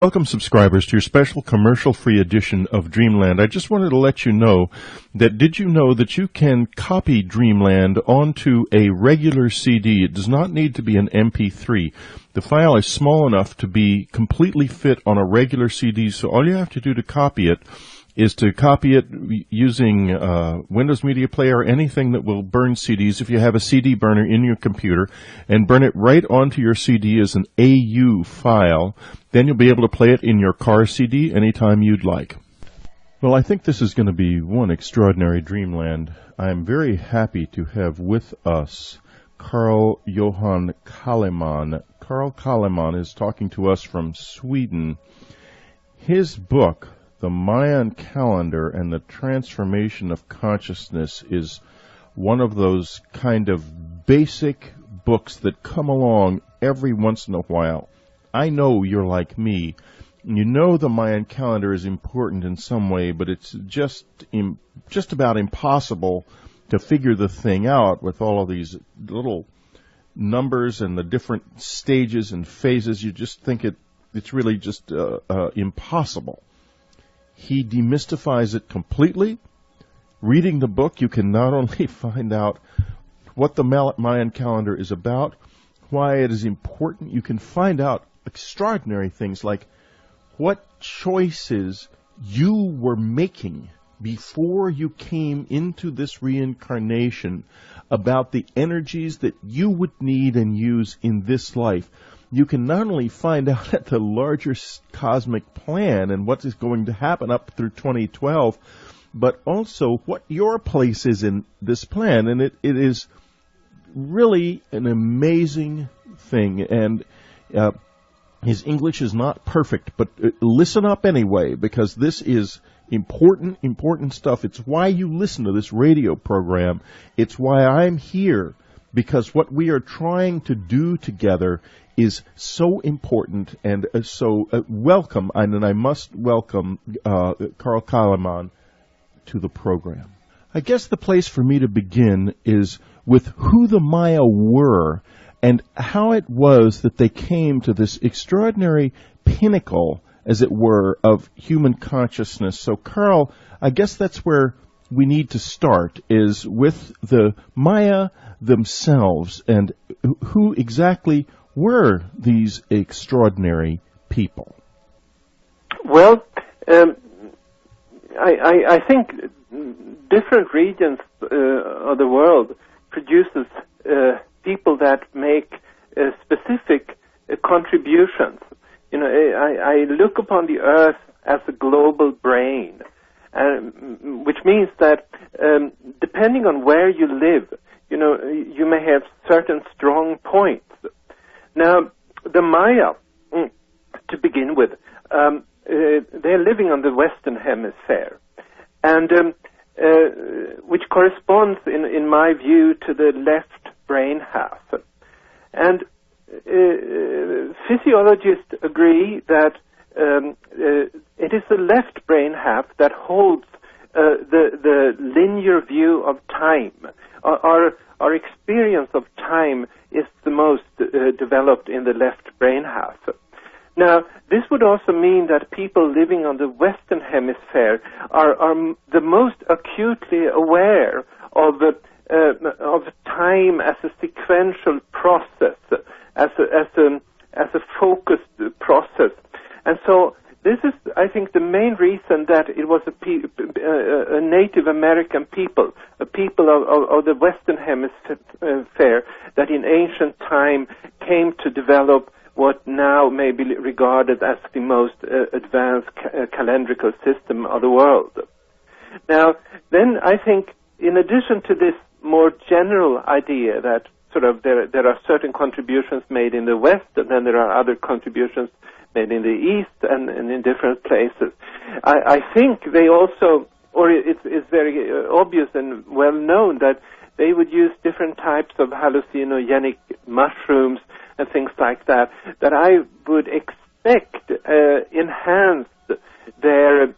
Welcome, subscribers, to your special commercial-free edition of Dreamland. I just wanted to let you know that did you know that you can copy Dreamland onto a regular CD? It does not need to be an MP3. The file is small enough to be completely fit on a regular CD, so all you have to do to copy it is to copy it using Windows Media Player or anything that will burn CDs if you have a CD burner in your computer, and burn it right onto your CD as an AU file. Then you'll be able to play it in your car CD anytime you'd like. Well, I think this is going to be one extraordinary Dreamland. I'm very happy to have with us Carl Johan Calleman. Carl Calleman is talking to us from Sweden. His book, The Mayan Calendar and the Transformation of Consciousness, is one of those kind of basic books that come along every once in a while. I know you're like me. You know the Mayan calendar is important in some way, but it's just about impossible to figure the thing out with all of these little numbers and the different stages and phases. You just think it's really just impossible. He demystifies it completely. Reading the book, you can not only find out what the Mayan calendar is about, why it is important, you can find out extraordinary things like what choices you were making before you came into this reincarnation about the energies that you would need and use in this life. You can not only find out at the larger cosmic plan and what is going to happen up through 2012, but also what your place is in this plan. And it is really an amazing thing. And his English is not perfect, but listen up anyway, because this is important stuff. It's why you listen to this radio program. It's why I'm here, because what we are trying to do together is so important and so welcome. And I must welcome Carl Calleman to the program. I guess the place for me to begin is with who the Maya were and how it was that they came to this extraordinary pinnacle, as it were, of human consciousness. So, Carl, I guess that's where we need to start, is with the Maya themselves, and who exactly were these extraordinary people? Well, I think different regions of the world produces people that make specific contributions. You know, I look upon the Earth as a global brain, which means that depending on where you live, you know, you may have certain strong points. Now, the Maya, to begin with, they're living on the Western Hemisphere, and which corresponds, in my view, to the left brain half. And physiologists agree that it is the left brain half that holds the linear view of time. Our experience of time is the most developed in the left brain half. Now, this would also mean that people living on the Western Hemisphere are the most acutely aware of time as a sequential process, as a focused process. And so this is, I think, the main reason that it was a Native American people, a people of the Western Hemisphere, that in ancient time came to develop what now may be regarded as the most advanced calendrical system of the world. Now, then I think, in addition to this more general idea that sort of there are certain contributions made in the West, and then there are other contributions made in the East and in different places, I think they also, or it's very obvious and well known that they would use different types of hallucinogenic mushrooms and things like that I would expect enhanced their,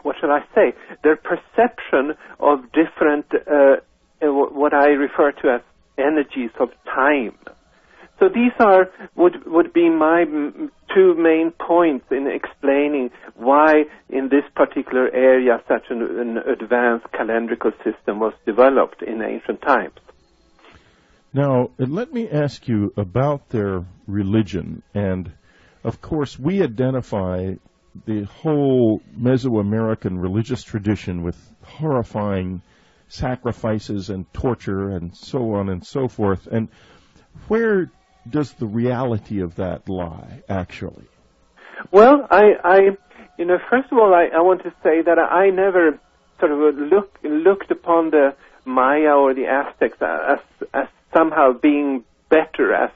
what shall I say, their perception of different, what I refer to as energies of time. So these would be my two main points in explaining why in this particular area such an advanced calendrical system was developed in ancient times. Now, let me ask you about their religion. And, of course, we identify the whole Mesoamerican religious tradition with horrifying sacrifices and torture and so on and so forth. And where does the reality of that lie, actually? Well, first of all, I want to say that I never sort of looked upon the Maya or the Aztecs as somehow being better as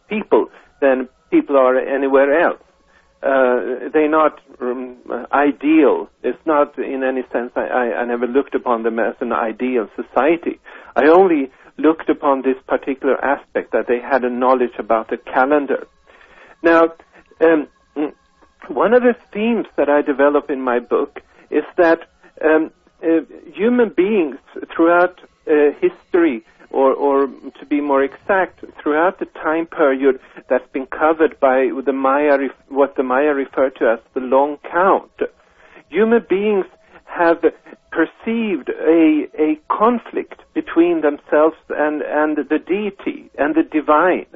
people than people are anywhere else. They're not ideal. It's not in any sense. I never looked upon them as an ideal society. I only looked upon this particular aspect, that they had a knowledge about the calendar. Now, one of the themes that I develop in my book is that human beings throughout history, or to be more exact, throughout the time period that's been covered by the Maya, what the Maya refer to as the long count, human beings have perceived a conflict between themselves and the deity and the divine.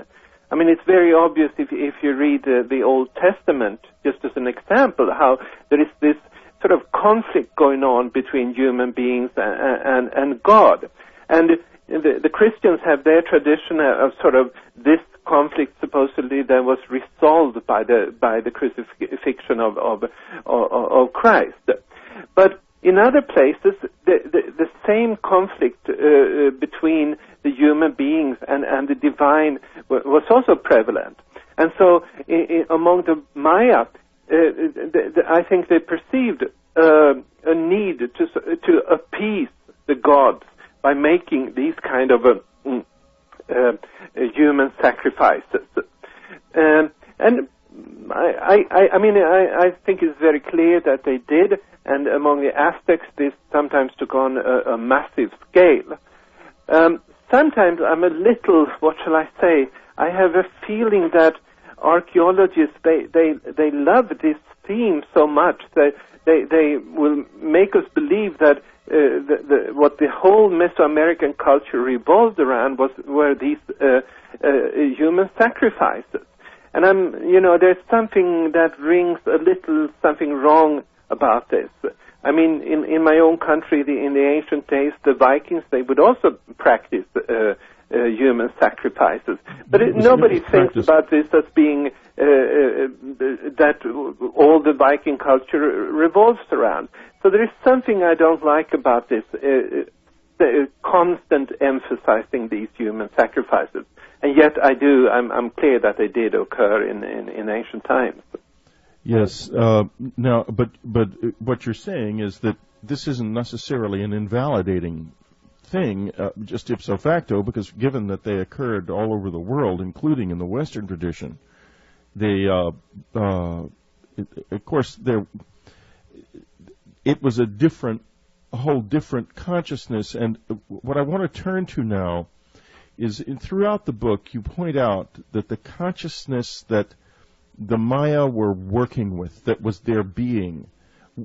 I mean, it's very obvious if you read the Old Testament, just as an example, how there is this sort of conflict going on between human beings and God. And the Christians have their tradition of sort of this conflict supposedly that was resolved by the crucifixion of Christ. But in other places, the same conflict between the human beings and the divine was also prevalent. And so among the Maya, I think they perceived a need to appease the gods by making these kind of human sacrifices. And I think it's very clear that they did, and among the Aztecs this sometimes took on a massive scale. Sometimes I'm a little, what shall I say, I have a feeling that archaeologists, they love this theme so much that they will make us believe that what the whole Mesoamerican culture revolved around were these human sacrifices. And there's something that rings a little something wrong about this. I mean, in my own country, in the ancient days, the Vikings, they would also practice human sacrifices. But nobody thinks about this as being that all the Viking culture revolves around. So there is something I don't like about this, the constant emphasizing these human sacrifices. And yet I'm clear that they did occur in ancient times. Yes. Now, but what you're saying is that this isn't necessarily an invalidating thing, just ipso facto, because given that they occurred all over the world, including in the Western tradition, they, of course, it was a whole different consciousness. And what I want to turn to now is throughout the book, you point out that the consciousness that the Maya were working with, that was their being,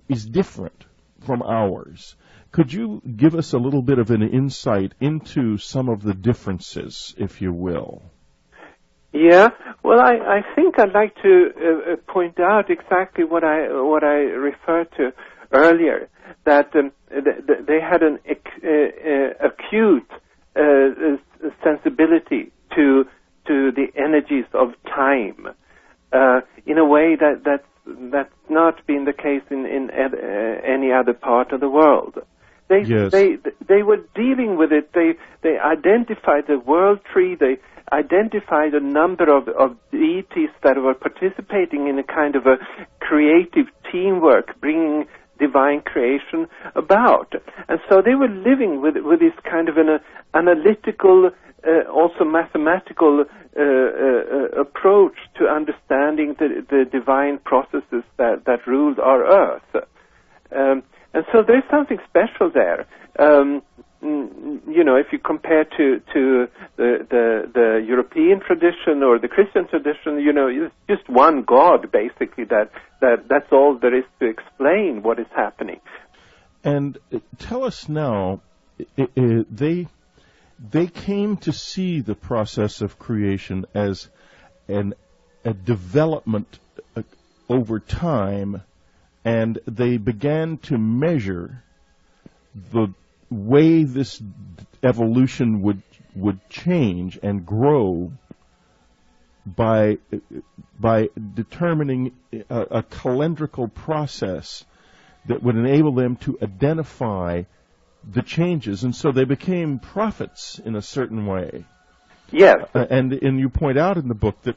is different from ours. Could you give us a little bit of an insight into some of the differences, if you will? Yeah, well, I think I'd like to point out exactly what I referred to earlier, that they had an acute sensibility to the energies of time, in a way that's not been the case in any other part of the world. They were dealing with it. They identified the world tree. They identified a number of deities that were participating in a kind of a creative teamwork, bringing divine creation about. And so they were living with this kind of an analytical, also mathematical approach to understanding the divine processes that ruled our earth. And so there's something special there. if you compare to the European tradition or the Christian tradition, it's just one God basically. That's all there is to explain what is happening. And tell us now, they came to see the process of creation as a development over time, and they began to measure the way this evolution would change and grow by determining a calendrical process that would enable them to identify the changes, and so they became prophets in a certain way. Yes. And you point out in the book that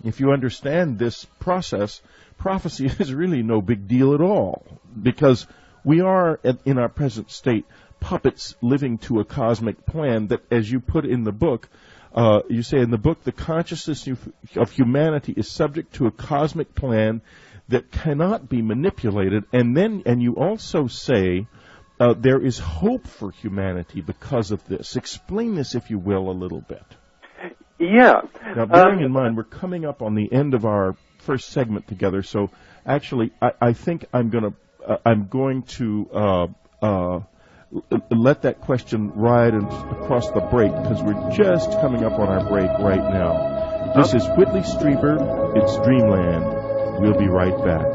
if you understand this process, prophecy is really no big deal at all, because we are, in our present state, puppets living to a cosmic plan that, as you put in the book, you say in the book, the consciousness of humanity is subject to a cosmic plan that cannot be manipulated. And you also say there is hope for humanity because of this. Explain this, if you will, a little bit. Yeah. Now, bearing in mind, we're coming up on the end of our first segment together, so actually, I think I'm going to let that question ride across the break, because we're just coming up on our break right now. This is Whitley Strieber. It's Dreamland. We'll be right back.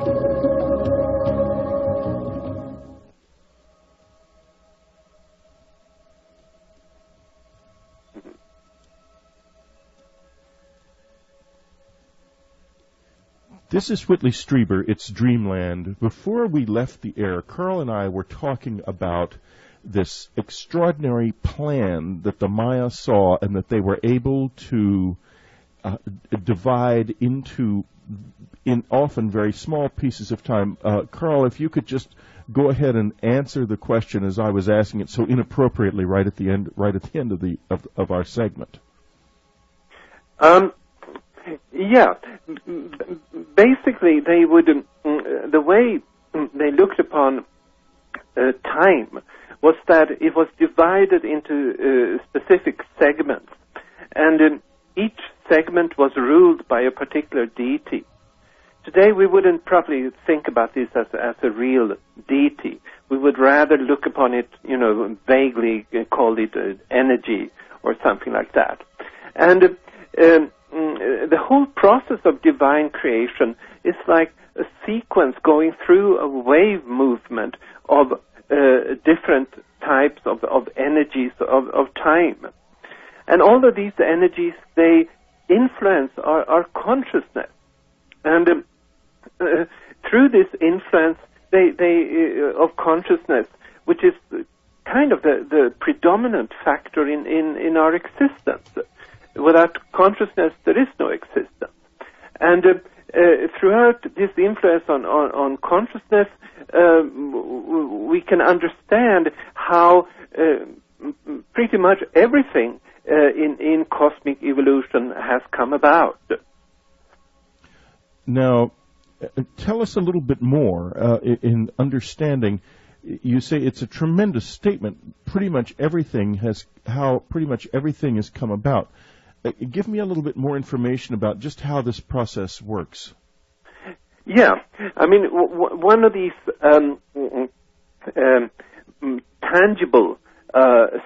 This is Whitley Strieber. It's Dreamland. Before we left the air, Carl and I were talking about this extraordinary plan that the Maya saw, and that they were able to divide into in often very small pieces of time. Carl, if you could just go ahead and answer the question as I was asking it so inappropriately right at the end of our segment. Yeah. Basically, they would the way they looked upon time was that it was divided into specific segments, and each segment was ruled by a particular deity. Today, we wouldn't probably think about this as a real deity. We would rather look upon it, vaguely call it energy or something like that. And the whole process of divine creation is like a sequence going through a wave movement of different types of energies of time. And all of these energies, they influence our consciousness. And through this influence of consciousness, which is kind of the predominant factor in our existence. Without consciousness, there is no existence. And throughout this influence on consciousness, we can understand how pretty much everything in cosmic evolution has come about. Now, tell us a little bit more in understanding. You say it's a tremendous statement. Pretty much everything has come about. Give me a little bit more information about just how this process works. Yeah, I mean, one of these tangible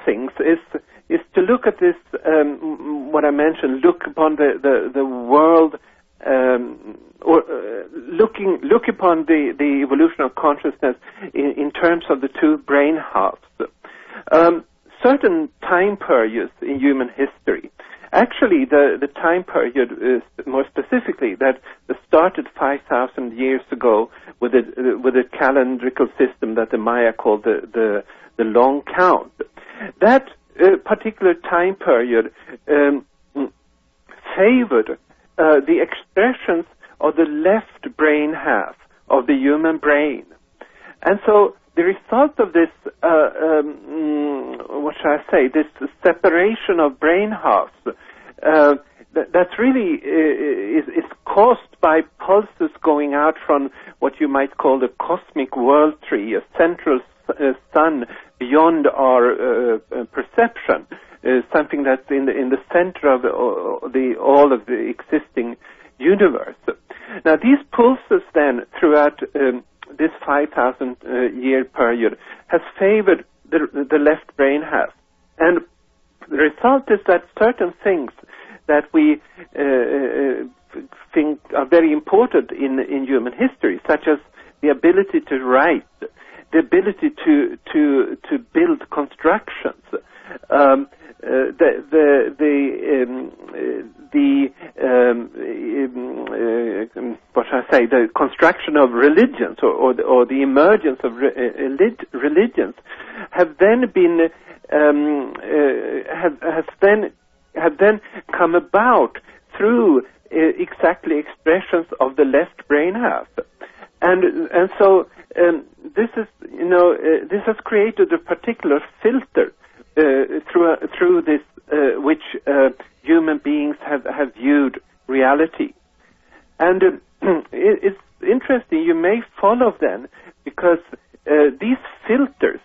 things is to look at this. What I mentioned, look upon the world, or look upon the evolution of consciousness in terms of the two brain halves. Certain time periods in human history. Actually, the time period is more specifically that started 5,000 years ago with a calendrical system that the Maya called the long count. That particular time period favored the expressions of the left brain half of the human brain, and so the result of this, what shall I say, this separation of brain halves, that's really is caused by pulses going out from what you might call the cosmic world tree, a central sun beyond our perception, something that's in the center of all of the existing universe. Now, these pulses then throughout this 5,000 year period has favored the left brain half, and the result is that certain things that we think are very important in human history, such as the ability to write, the ability to build constructions, the construction of religions or the emergence of religions have then been have then come about through exactly expressions of the left brain half, and so this is this has created a particular filter through this which human beings have viewed reality. And it's interesting, you may follow then, because these filters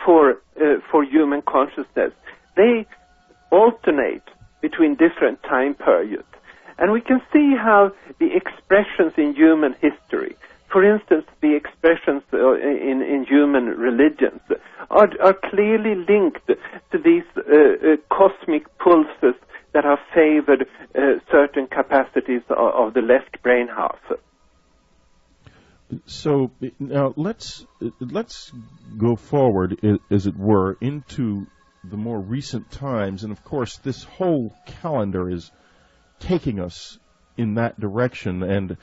for human consciousness, they alternate between different time periods. And we can see how the expressions in human history, for instance, the expressions in human religions, are clearly linked to these cosmic pulses that have favored certain capacities of the left brain half. So now let's go forward, as it were, into the more recent times, and of course this whole calendar is taking us in that direction and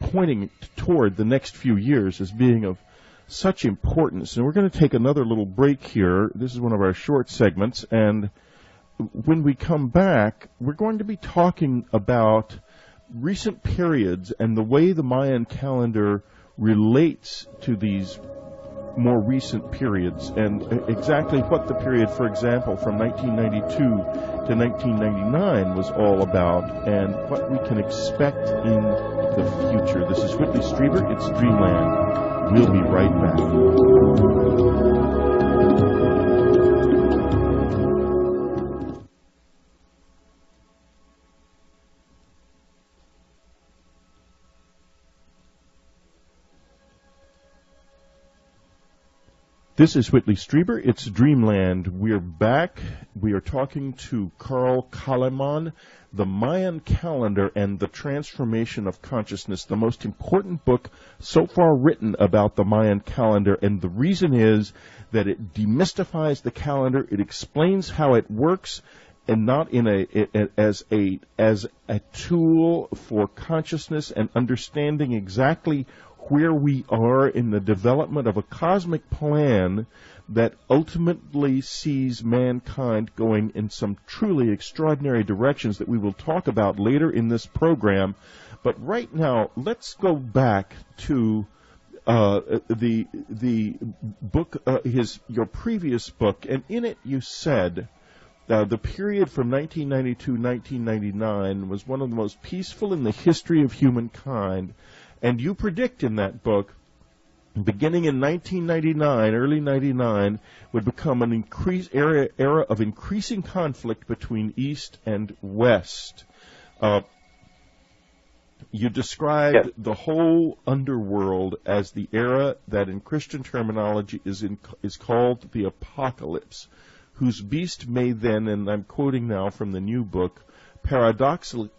pointing toward the next few years as being of such importance. And we're going to take another little break here. This is one of our short segments, and when we come back, we're going to be talking about recent periods and the way the Mayan calendar relates to these more recent periods, and exactly what the period, for example, from 1992 to 1999 was all about, and what we can expect in the future. This is Whitley Strieber. It's Dreamland. We'll be right back. This is Whitley Strieber. It's Dreamland. We're back. We are talking to Carl Calleman, The Mayan Calendar and the Transformation of Consciousness, the most important book so far written about the Mayan calendar. And the reason is that it demystifies the calendar. It explains how it works, and not in as a tool for consciousness and understanding exactly where we are in the development of a cosmic plan that ultimately sees mankind going in some truly extraordinary directions that we will talk about later in this program. But right now, let's go back to the book, your previous book, and in it you said the period from 1992 to 1999 was one of the most peaceful in the history of humankind. And you predict in that book, beginning in 1999, early 99, would become an era of increasing conflict between East and West. You described the whole underworld as the era that in Christian terminology is called the apocalypse, whose beast may then, and I'm quoting now from the new book, paradoxically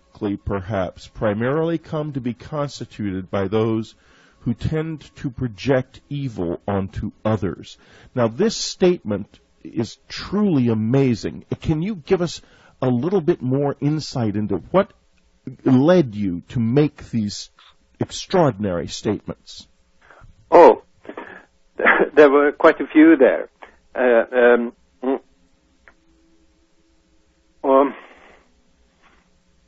perhaps, primarily come to be constituted by those who tend to project evil onto others. Now, this statement is truly amazing. Can you give us a little bit more insight into what led you to make these extraordinary statements? Oh, there were quite a few there.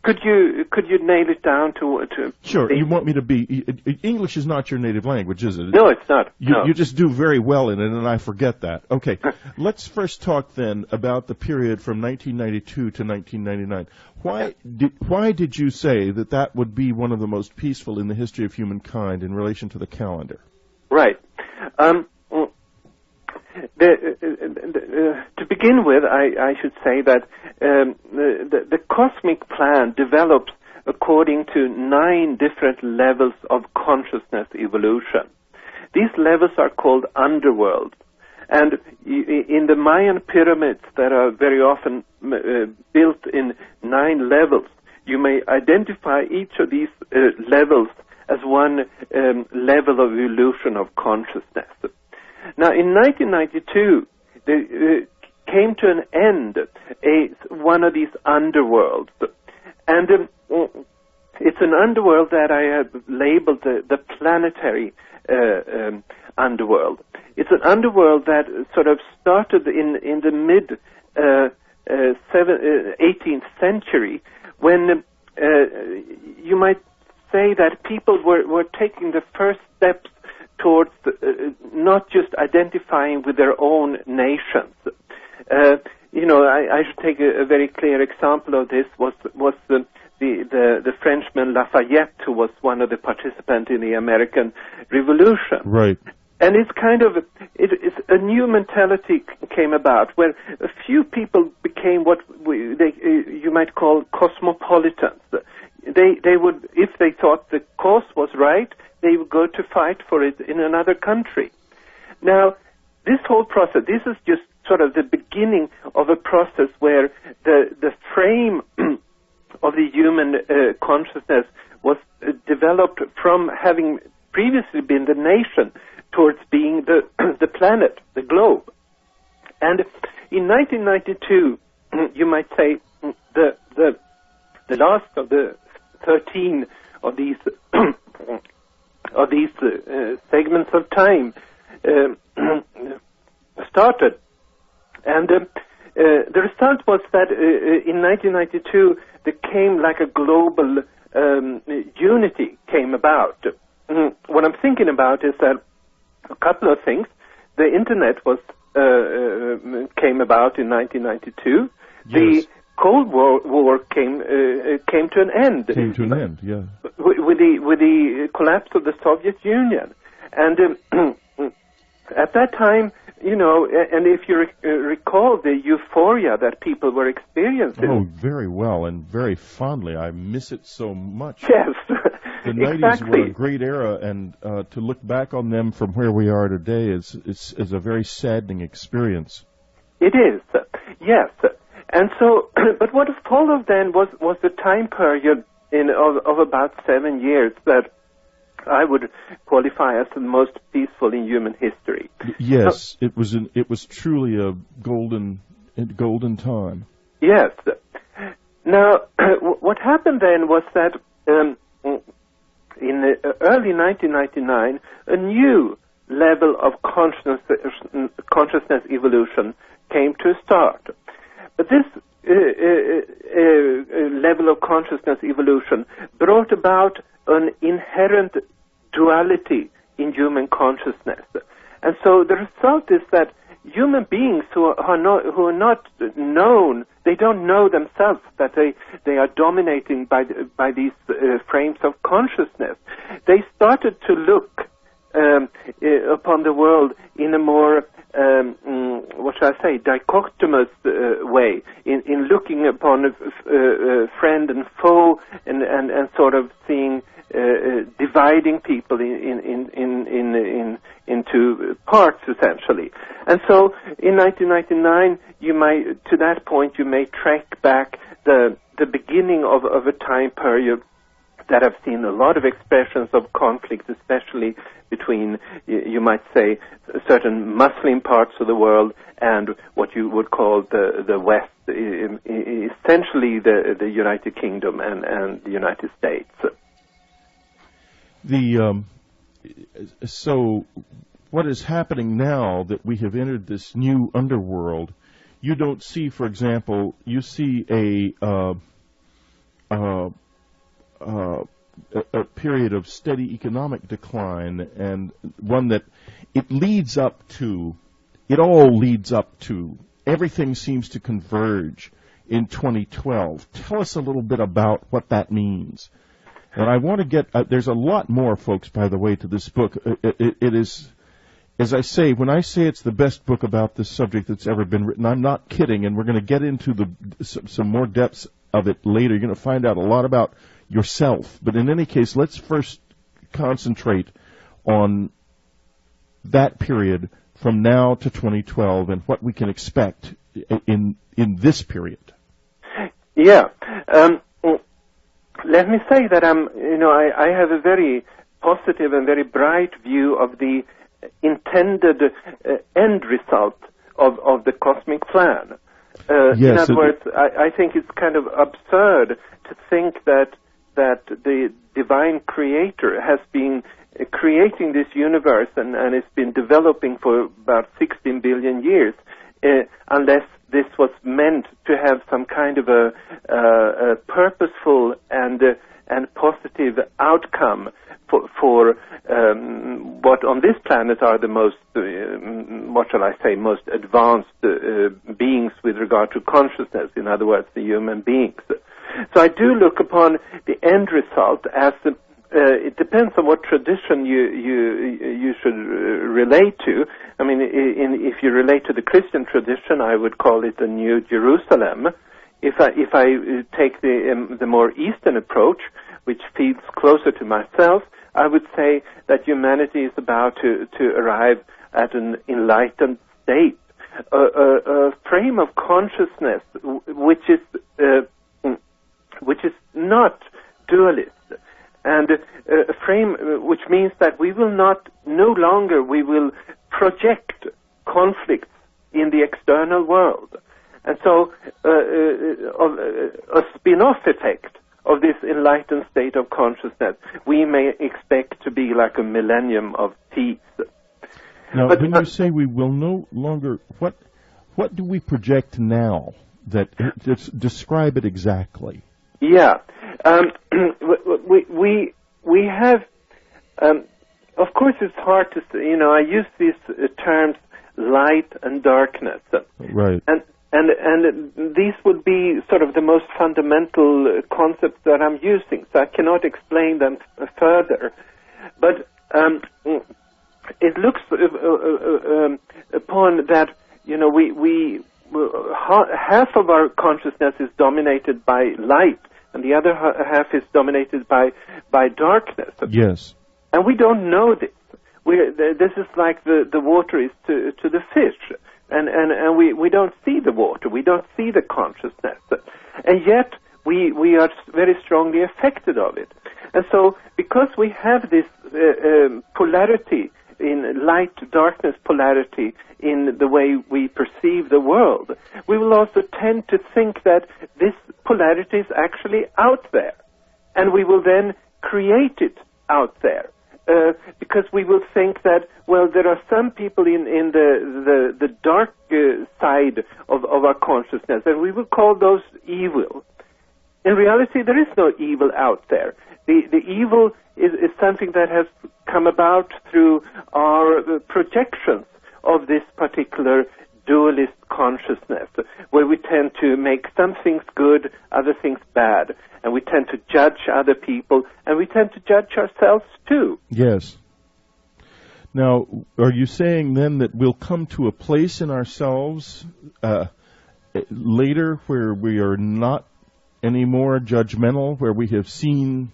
Could you nail it down to Sure. You want me to be... English is not your native language, is it? No, it's not. You just do very well in it, and I forget that. Okay. Let's first talk then about the period from 1992 to 1999. Why did you say that would be one of the most peaceful in the history of humankind in relation to the calendar? Right. to begin with, I should say that the cosmic plan develops according to 9 different levels of consciousness evolution. These levels are called underworlds. And in the Mayan pyramids that are very often built in 9 levels, you may identify each of these levels as one level of evolution of consciousness. Now, in 1992, there came to an end one of these underworlds. And it's an underworld that I have labeled the planetary underworld. It's an underworld that sort of started in the mid 18th century, when you might say that people were taking the first steps towards not just identifying with their own nations. I should take a very clear example of this was the Frenchman Lafayette, who was one of the participants in the American Revolution. Right. And it's kind of it's a new mentality came about, where a few people became what you might call cosmopolitans. They would, if they thought the cause was right, they would go to fight for it in another country. Now, this whole process, this is just sort of the beginning of a process where the frame of the human consciousness was developed from having previously been the nation towards being the planet, the globe. And in 1992, you might say the last of the 13 of these segments of time started, and the result was that in 1992 there came like a global unity came about. What I'm thinking about is that a couple of things. The internet was came about in 1992. Yes. The Cold War came to an end. Came to an end, yeah. With the collapse of the Soviet Union, and at that time, and if you recall the euphoria that people were experiencing. Oh, very well and very fondly. I miss it so much. Yes. The 90s were a great era, and to look back on them from where we are today is a very saddening experience. It is, yes. And so, but what followed then was the time period of about 7 years that I would qualify as the most peaceful in human history. Yes, it was truly a golden time. Yes. Now, what happened then was that in early 1999, a new level of consciousness evolution came to a start. But this level of consciousness evolution brought about an inherent duality in human consciousness. And so the result is that human beings who are not known, they don't know themselves that they are dominating by these frames of consciousness. They started to look upon the world in a more what shall I say, dichotomous way, in looking upon friend and foe, and sort of seeing dividing people into parts, essentially. And so in 1999, to that point you may track back the beginning of a time period that have seen a lot of expressions of conflict, especially between, you might say, certain Muslim parts of the world and what you would call the West, essentially the United Kingdom and the United States. So what is happening now that we have entered this new underworld, you don't see, for example, you see a period of steady economic decline, and one that it all leads up to. Everything seems to converge in 2012. Tell us a little bit about what that means. And I want to get, there's a lot more, folks, by the way, to this book. It as I say, when I say it's the best book about this subject that's ever been written, I'm not kidding, and we're going to get into some more depths of it later. You're going to find out a lot about yourself. But in any case, let's first concentrate on that period from now to 2012 and what we can expect in this period. Yeah. Let me say that I have a very positive and very bright view of the intended end result of the cosmic plan. Yes, in other words, I think it's kind of absurd to think that the divine creator has been creating this universe and it's been developing for about 16 billion years, unless this was meant to have some kind of a purposeful and positive outcome for what on this planet are the most, what shall I say, most advanced beings with regard to consciousness, in other words, the human beings. So I do look upon the end result as it depends on what tradition you should relate to. I mean, if you relate to the Christian tradition, I would call it the New Jerusalem. If I take the more Eastern approach, which feels closer to myself, I would say that humanity is about to arrive at an enlightened state, a frame of consciousness which is not dualist, and a frame which means that we will no longer project conflicts in the external world. And so a spin-off effect of this enlightened state of consciousness we may expect to be like a millennium of peace. Now, when you say we will no longer, what do we project now? Describe it exactly. Yeah. We have, of course it's hard to say, I use these terms light and darkness. Right. And these would be sort of the most fundamental concepts that I'm using, so I cannot explain them further. But it looks upon that, half of our consciousness is dominated by light, and the other half is dominated by darkness. Yes. And we don't know this. This is like the water is to the fish. And we don't see the water, we don't see the consciousness, and yet we are very strongly affected of it. And so, because we have this polarity in light-darkness polarity in the way we perceive the world, we will also tend to think that this polarity is actually out there, and we will then create it out there. Because we will think that, well, there are some people in the dark side of our consciousness, and we will call those evil. In reality, there is no evil out there. The evil is something that has come about through our projections of this particular dualist consciousness, where we tend to make some things good, other things bad, and we tend to judge other people, and we tend to judge ourselves too. Yes. Now, are you saying then that we'll come to a place in ourselves later where we are not anymore judgmental, where we have seen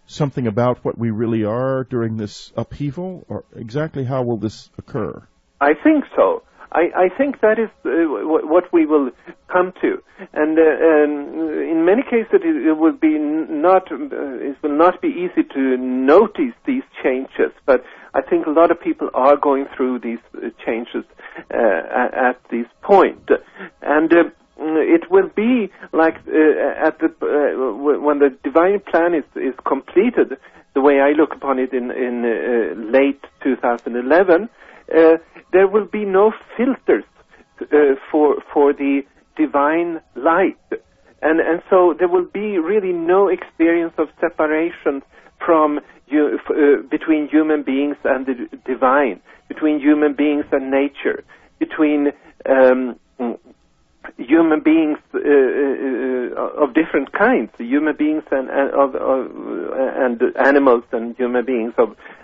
something about what we really are during this upheaval? Or exactly how will this occur? I think so. I think that is what we will come to, and in many cases it will not be easy to notice these changes. But I think a lot of people are going through these changes at this point, and it will be like when the divine plan is completed, the way I look upon it in late 2011. There will be no filters for the divine light, and so there will be really no experience of separation from between human beings and the divine, between human beings and nature, between human beings of different kinds, human beings and animals, and human beings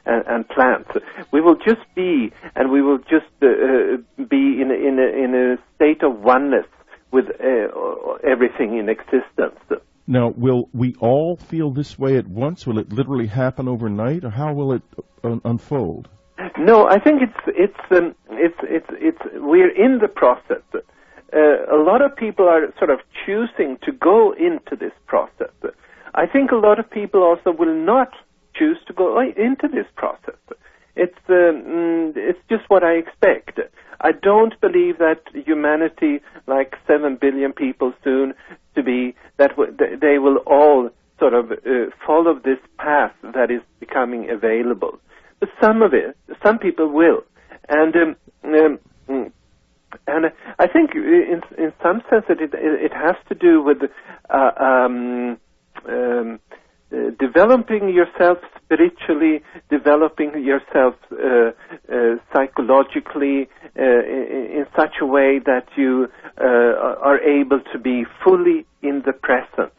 and plants. We will just be, and we will just be in a state of oneness with everything in existence. Now, will we all feel this way at once? Will it literally happen overnight, or how will it unfold? No, I think we're in the process. A lot of people are sort of choosing to go into this process. I think a lot of people also will not choose to go into this process. It's just what I expect. I don't believe that humanity, like 7 billion people soon to be, that they will all sort of follow this path that is becoming available. But some people will, and I think in some sense it has to do with developing yourself spiritually, developing yourself psychologically in such a way that you are able to be fully in the present.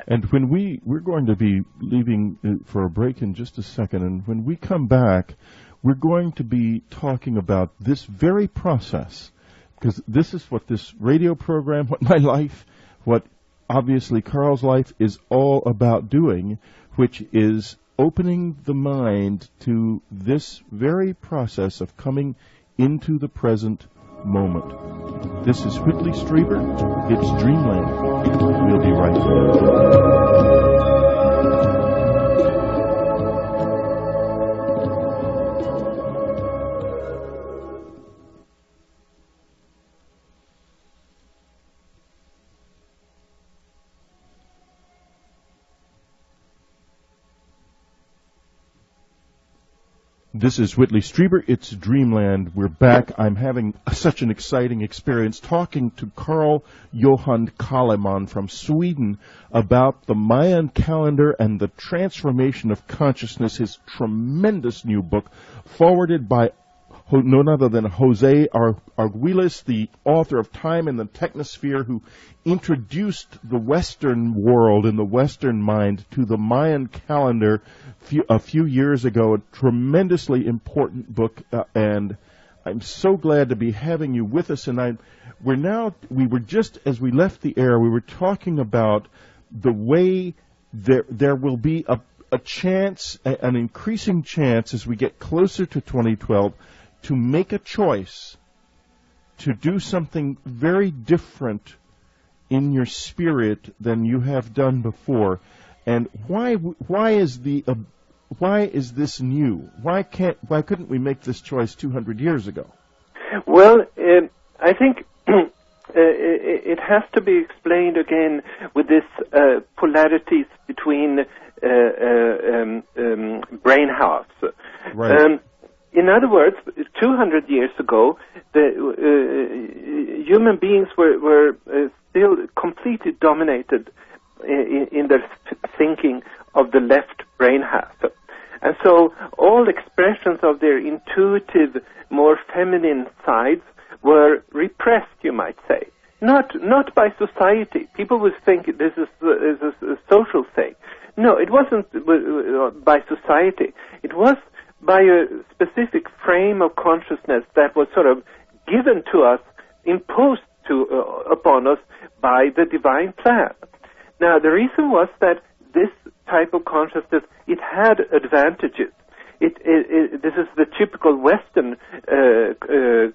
And when we're going to be leaving for a break in just a second, and when we come back, we're going to be talking about this very process, because this is what this radio program, what my life, what obviously Carl's life is all about doing, which is opening the mind to this very process of coming into the present moment. This is Whitley Strieber. It's Dreamland. We'll be right back. This is Whitley Strieber. It's Dreamland. We're back. I'm having such an exciting experience talking to Carl Johan Calleman from Sweden about the Mayan calendar and the transformation of consciousness, his tremendous new book, forwarded by none other than Jose Arguelles, the author of Time in the Technosphere, who introduced the Western world and the Western mind to the Mayan calendar a few years ago. A tremendously important book, and I'm so glad to be having you with us. And we were just, as we left the air, we were talking about the way there will be a chance, an increasing chance as we get closer to 2012, to make a choice to do something very different in your spirit than you have done before. And why is this new? Why couldn't we make this choice 200 years ago? Well, I think it has to be explained again with this polarities between brain halves. Right. In other words, 200 years ago, the human beings were still completely dominated in their thinking of the left brain half. And so all expressions of their intuitive, more feminine sides were repressed, you might say. Not by society. People would think this is a social thing. No, it wasn't by society. It was by a specific frame of consciousness that was sort of given to us, imposed upon us by the divine plan. Now, the reason was that this type of consciousness, it had advantages. This is the typical Western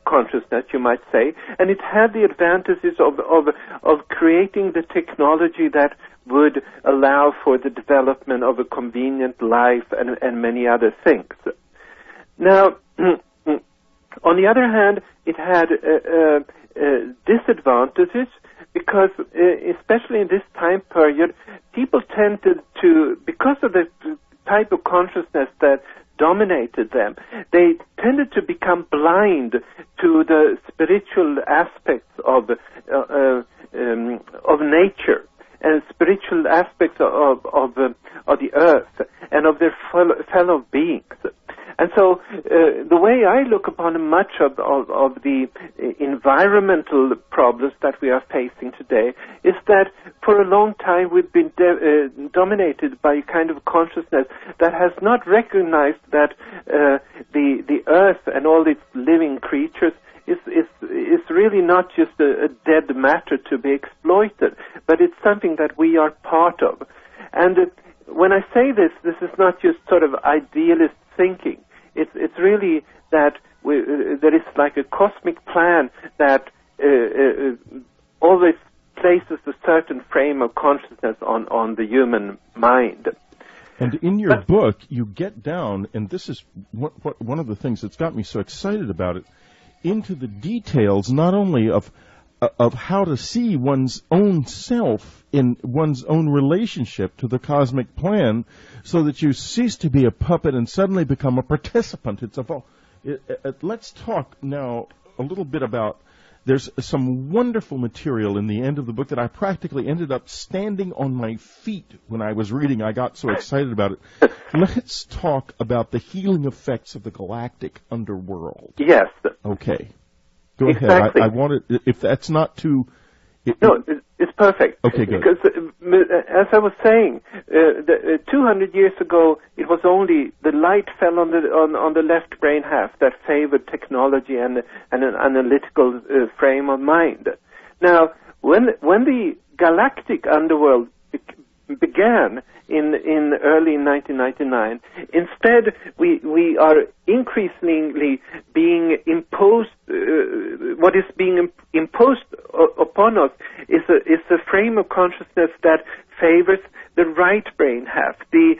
consciousness, you might say, and it had the advantages of creating the technology that would allow for the development of a convenient life and many other things. Now, on the other hand, it had disadvantages because, especially in this time period, people tended to, because of the type of consciousness that dominated them, they tended to become blind to the spiritual aspects of nature and spiritual aspects of the earth and of their fellow beings. And so the way I look upon much of the environmental problems that we are facing today is that for a long time we've been dominated by a kind of consciousness that has not recognized that the earth and all its living creatures is really not just a dead matter to be exploited, but it's something that we are part of. And when I say this is not just sort of idealist thinking. It's really that there is like a cosmic plan that always places a certain frame of consciousness on the human mind. And in your book, you get down, and this is one of the things that's got me so excited about it, into the details not only of how to see one's own self in one's own relationship to the cosmic plan, so that you cease to be a puppet and suddenly become a participant. Let's talk now a little bit about, there's some wonderful material in the end of the book that I practically ended up standing on my feet when I was reading. I got so excited about it. Let's talk about the healing effects of the galactic underworld. Yes. Okay. Go exactly. ahead. I want it, if that's not too... No, it's perfect. Okay, good. Because, as I was saying, 200 years ago, it was only the light fell on the left brain half that favored technology and an analytical frame of mind. Now, when the galactic underworld began in early 1999, instead we are increasingly being imposed. What is being imposed upon us is a frame of consciousness that favors the right brain half, the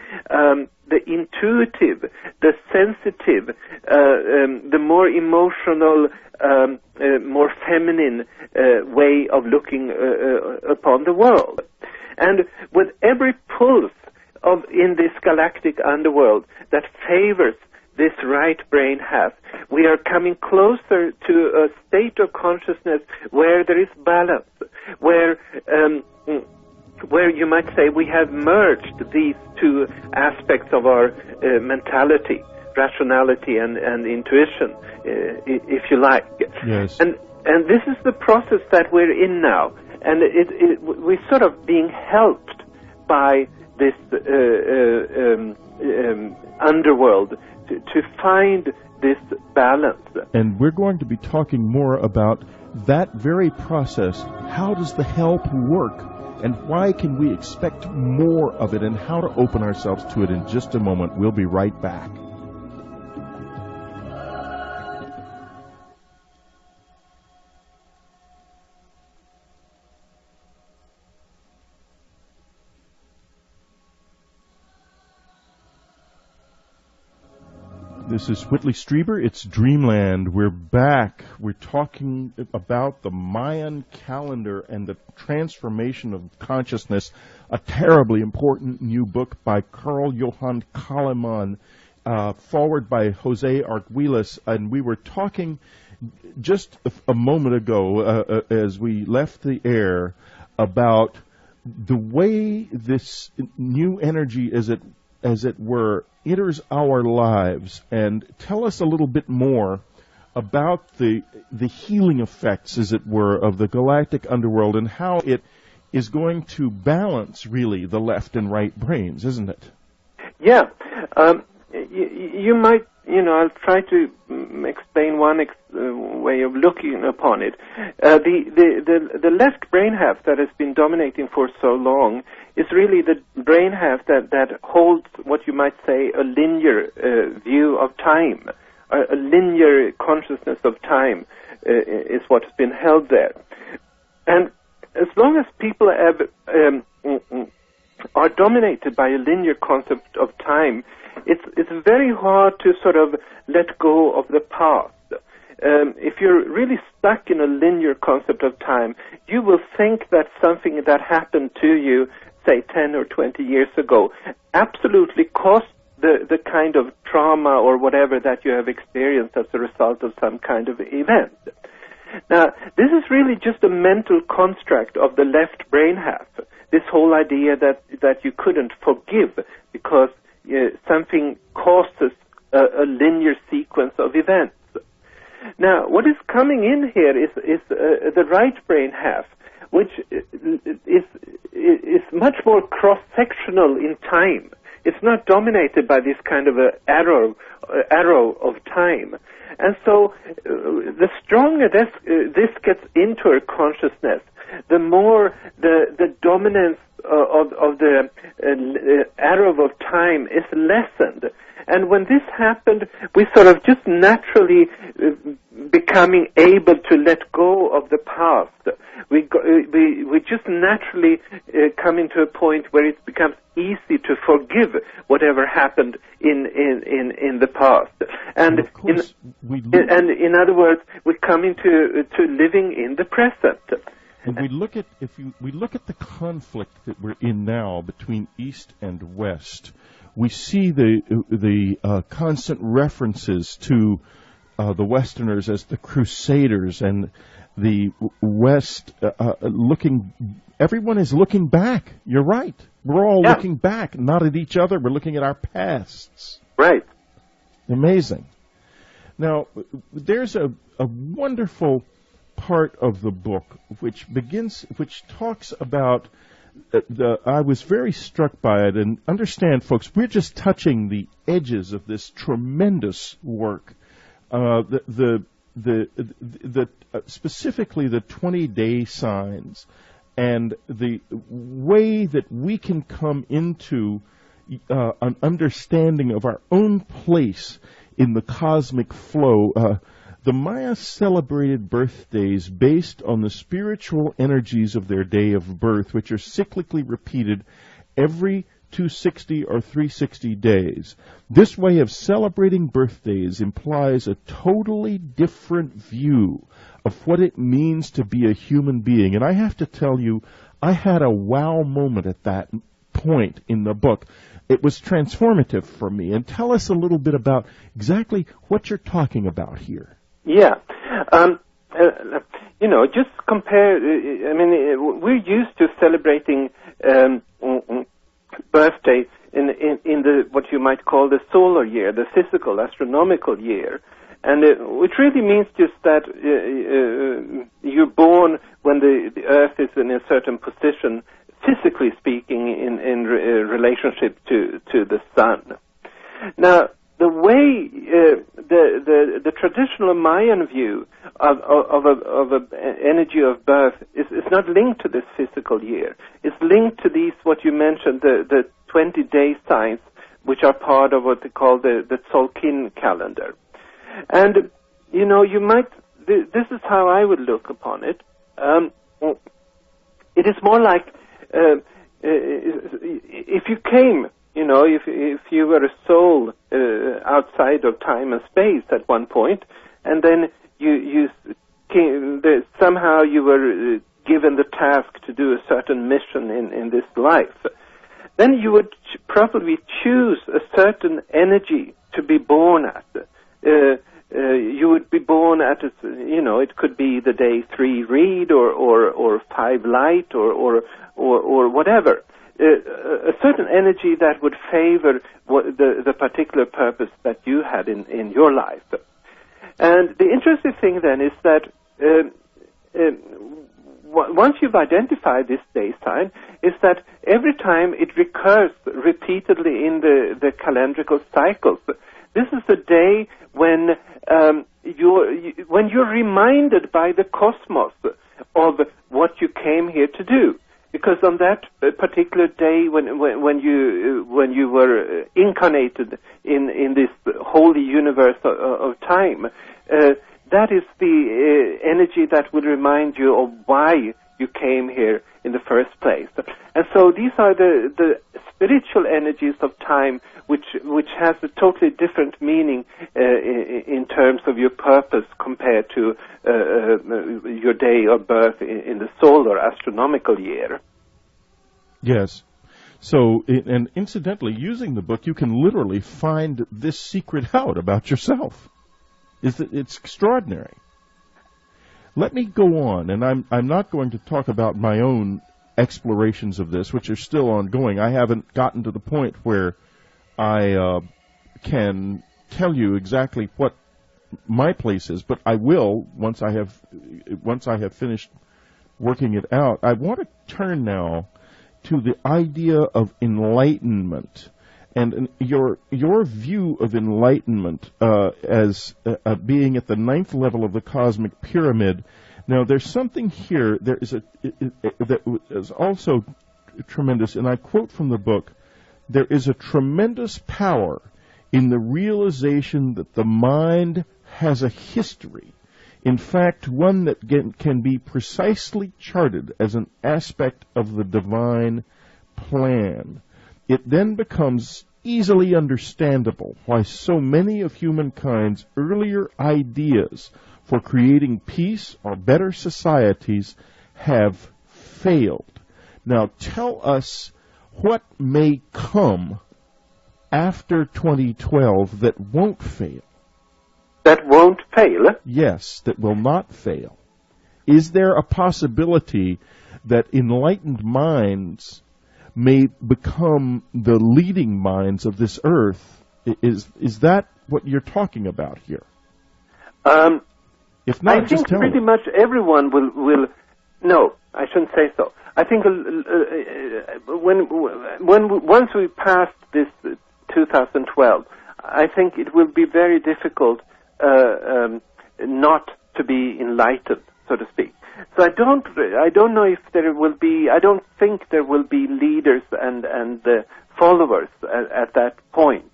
intuitive, the sensitive, the more emotional, more feminine way of looking upon the world. And with every pulse in this galactic underworld that favors this right brain half, we are coming closer to a state of consciousness where there is balance, where you might say we have merged these two aspects of our mentality, rationality and intuition, if you like. Yes. And this is the process that we're in now. And we're sort of being helped by this underworld to find this balance. And we're going to be talking more about that very process. How does the help work? And why can we expect more of it? And how to open ourselves to it in just a moment. We'll be right back. This is Whitley Strieber. It's Dreamland. We're back. We're talking about the Mayan calendar and the transformation of consciousness, a terribly important new book by Carl Johan Calleman, forward by Jose Arguelles. And we were talking just a moment ago, as we left the air, about the way this new energy, as it were, enters our lives. And tell us a little bit more about the healing effects, as it were, of the galactic underworld and how it is going to balance, really, the left and right brains, isn't it? Yeah. You might, I'll try to explain one way of looking upon it. The left brain half that has been dominating for so long is really the brain half that holds what you might say a linear view of time. A linear consciousness of time is what has been held there. And as long as people are dominated by a linear concept of time, it's very hard to sort of let go of the past. If you're really stuck in a linear concept of time, you will think that something that happened to you, say 10 or 20 years ago, absolutely caused the kind of trauma or whatever that you have experienced as a result of some kind of event. Now, this is really just a mental construct of the left brain half, this whole idea that you couldn't forgive because something causes a linear sequence of events. Now, what is coming in here is the right brain half, which is much more cross-sectional in time. It's not dominated by this kind of arrow of time. And so the stronger this gets into our consciousness, the more the dominance of the arrow of time is lessened. And when this happened, we sort of just naturally becoming able to let go of the past. We just naturally come into a point where it becomes easy to forgive whatever happened in the past. And in other words, we come into living in the present. And we look at we look at the conflict that we're in now between East and West. We see the constant references to the Westerners as the Crusaders, and the West looking. Everyone is looking back. You're right. We're all looking back, not at each other. We're looking at our pasts. Right. Amazing. Now, there's a wonderful part of the book which talks about. I was very struck by it, and understand, folks, we're just touching the edges of this tremendous work. Specifically the 20-day signs, and the way that we can come into an understanding of our own place in the cosmic flow. The Maya celebrated birthdays based on the spiritual energies of their day of birth, which are cyclically repeated every 260 or 360 days. This way of celebrating birthdays implies a totally different view of what it means to be a human being. And I have to tell you, I had a wow moment at that point in the book. It was transformative for me. And tell us a little bit about exactly what you're talking about here. Yeah. Just compare, we're used to celebrating birthday in the what you might call the solar year, the physical astronomical year, and which really means just that you're born when the Earth is in a certain position, physically speaking, in relationship to the Sun. Now, the way the traditional Mayan view of an energy of birth is not linked to this physical year. It's linked to these, what you mentioned, the 20-day signs, which are part of what they call the Tzolk'in calendar. And, this is how I would look upon it. It is more like if you came, if you were a soul outside of time and space at one point, and then you came, somehow you were given the task to do a certain mission in this life, then you would probably choose a certain energy to be born at. You would be born at, it could be the day 3 read or 5 light or whatever. A certain energy that would favor the particular purpose that you had in your life. And the interesting thing then is that once you've identified this day sign, is that every time it recurs repeatedly in the calendrical cycles. This is the day when you're reminded by the cosmos of what you came here to do. Because on that particular day, when you were incarnated in this holy universe of time, that is the energy that will remind you of why you came here in the first place. And so these are the spiritual energies of time, which has a totally different meaning in terms of your purpose compared to your day of birth in the solar astronomical year. Yes. So, and incidentally, using the book, you can literally find this secret out about yourself. It's extraordinary. Let me go on, and I'm not going to talk about my own explorations of this, which are still ongoing. I haven't gotten to the point where I can tell you exactly what my place is, but I will once I have finished working it out. I want to turn now to the idea of enlightenment, and your view of enlightenment as being at the ninth level of the cosmic pyramid. Now, there's something here. There is that is also tremendous, and I quote from the book: "There is a tremendous power in the realization that the mind has a history. In fact, one that can be precisely charted as an aspect of the divine plan. It then becomes easily understandable why so many of humankind's earlier ideas for creating peace or better societies have failed." Now, tell us what may come after 2012 that won't fail. That won't fail? Yes, that will not fail. Is there a possibility that enlightened minds may become the leading minds of this earth? Is that what you're talking about here? If not, I think pretty much everyone will. No, I shouldn't say so. I think once we pass this 2012, I think it will be very difficult not to be enlightened, so to speak. So I don't know if there will be. I don't think there will be leaders and followers at that point.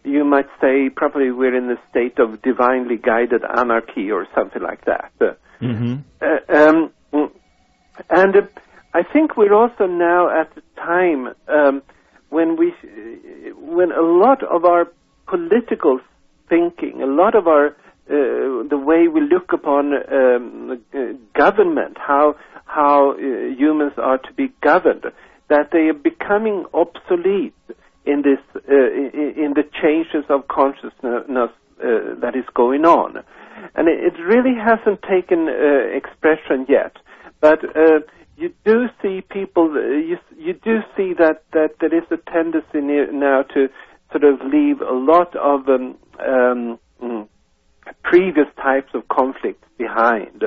You might say probably we're in a state of divinely guided anarchy or something like that. And I think we're also now at a time when a lot of our political thinking, a lot of our the way we look upon government, how humans are to be governed, that they are becoming obsolete in this in the changes of consciousness that is going on, and it really hasn't taken expression yet. But you do see people. You do see that there is a tendency now to sort of leave a lot of previous types of conflicts behind.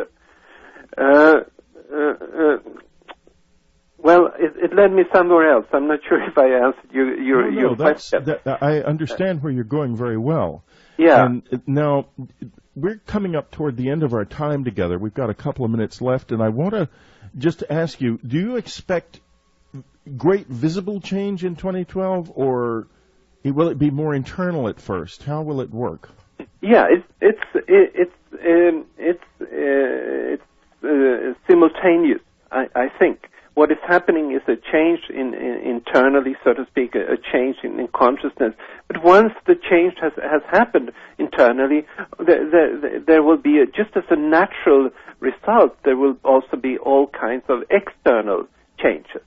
Well, it led me somewhere else. I'm not sure if I answered your question. I understand where you're going very well. Yeah. And now, we're coming up toward the end of our time together. We've got a couple of minutes left, and I want to just ask you, do you expect great visible change in 2012, or will it be more internal at first? How will it work? Yeah, it's simultaneous, I think. What is happening is a change internally, so to speak, a change in consciousness. But once the change has happened internally, there will be, just as a natural result, there will also be all kinds of external changes.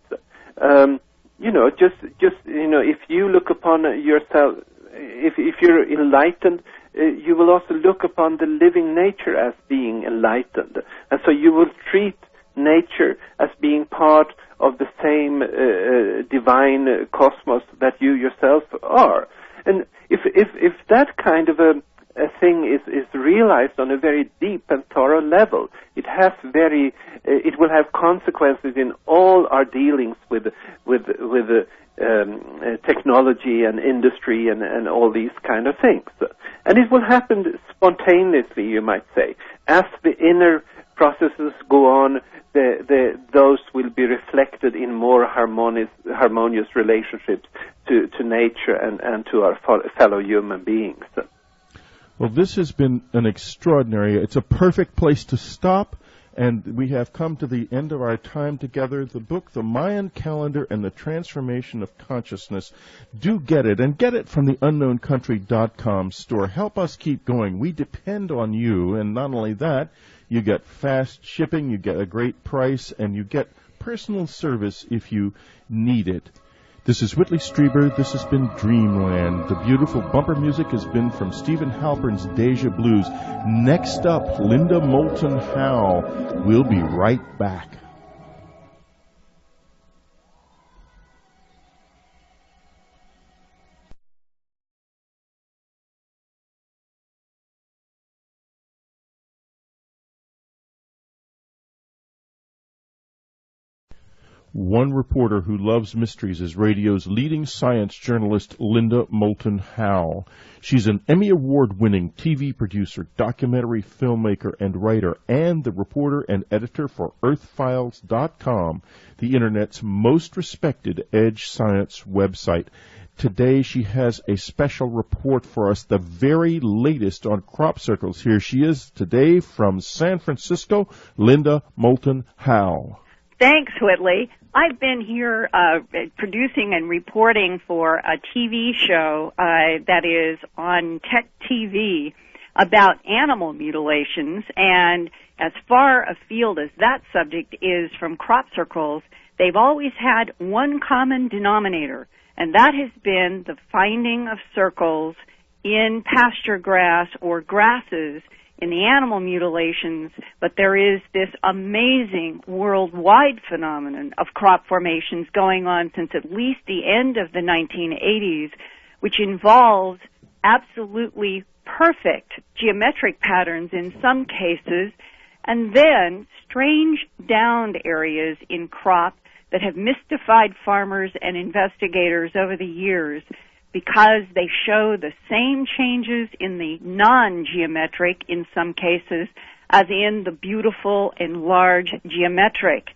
If you look upon yourself, if you're enlightened, you will also look upon the living nature as being enlightened. And so you will treat nature as being part of the same divine cosmos that you yourself are. And if that kind of a thing is realized on a very deep and thorough level, it will have consequences in all our dealings with technology and industry and all these kind of things. And it will happen spontaneously, you might say. As the inner processes go on, those will be reflected in more harmonious relationships to nature and to our fellow human beings. Well, this has been an extraordinary, it's a perfect place to stop, and we have come to the end of our time together. The book, The Mayan Calendar and the Transformation of Consciousness. Do get it, and get it from the unknowncountry.com store. Help us keep going. We depend on you, and not only that, you get fast shipping, you get a great price, and you get personal service if you need it. This is Whitley Strieber. This has been Dreamland. The beautiful bumper music has been from Stephen Halpern's Deja Blues. Next up, Linda Moulton Howe. We'll be right back. One reporter who loves mysteries is radio's leading science journalist, Linda Moulton Howe. She's an Emmy Award-winning TV producer, documentary filmmaker, and writer, and the reporter and editor for EarthFiles.com, the Internet's most respected edge science website. Today she has a special report for us, the very latest on crop circles. Here she is today from San Francisco, Linda Moulton Howe. Thanks, Whitley. I've been here producing and reporting for a TV show that is on Tech TV about animal mutilations, and as far afield as that subject is from crop circles, they've always had one common denominator, and that has been the finding of circles in pasture grass or grasses in the animal mutilations, but there is this amazing worldwide phenomenon of crop formations going on since at least the end of the 1980s, which involves absolutely perfect geometric patterns in some cases, and then strange downed areas in crop that have mystified farmers and investigators over the years, because they show the same changes in the non-geometric, in some cases, as in the beautiful and large geometric.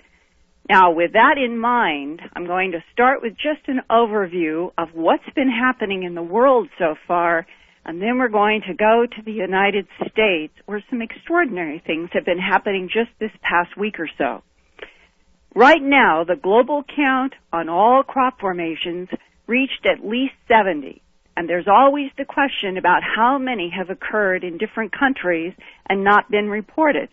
Now, with that in mind, I'm going to start with just an overview of what's been happening in the world so far, and then we're going to go to the United States, where some extraordinary things have been happening just this past week or so. Right now, the global count on all crop formations reached at least 70, and there's always the question about how many have occurred in different countries and not been reported.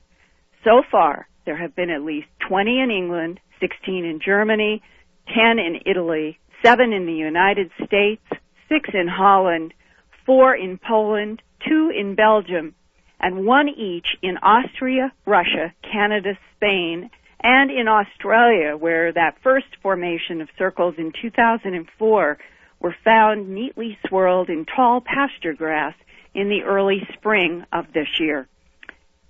So far, there have been at least 20 in England, 16 in Germany, 10 in Italy, 7 in the United States, 6 in Holland, 4 in Poland, 2 in Belgium, and 1 each in Austria, Russia, Canada, Spain, and in Australia, where that first formation of circles in 2004 were found neatly swirled in tall pasture grass in the early spring of this year.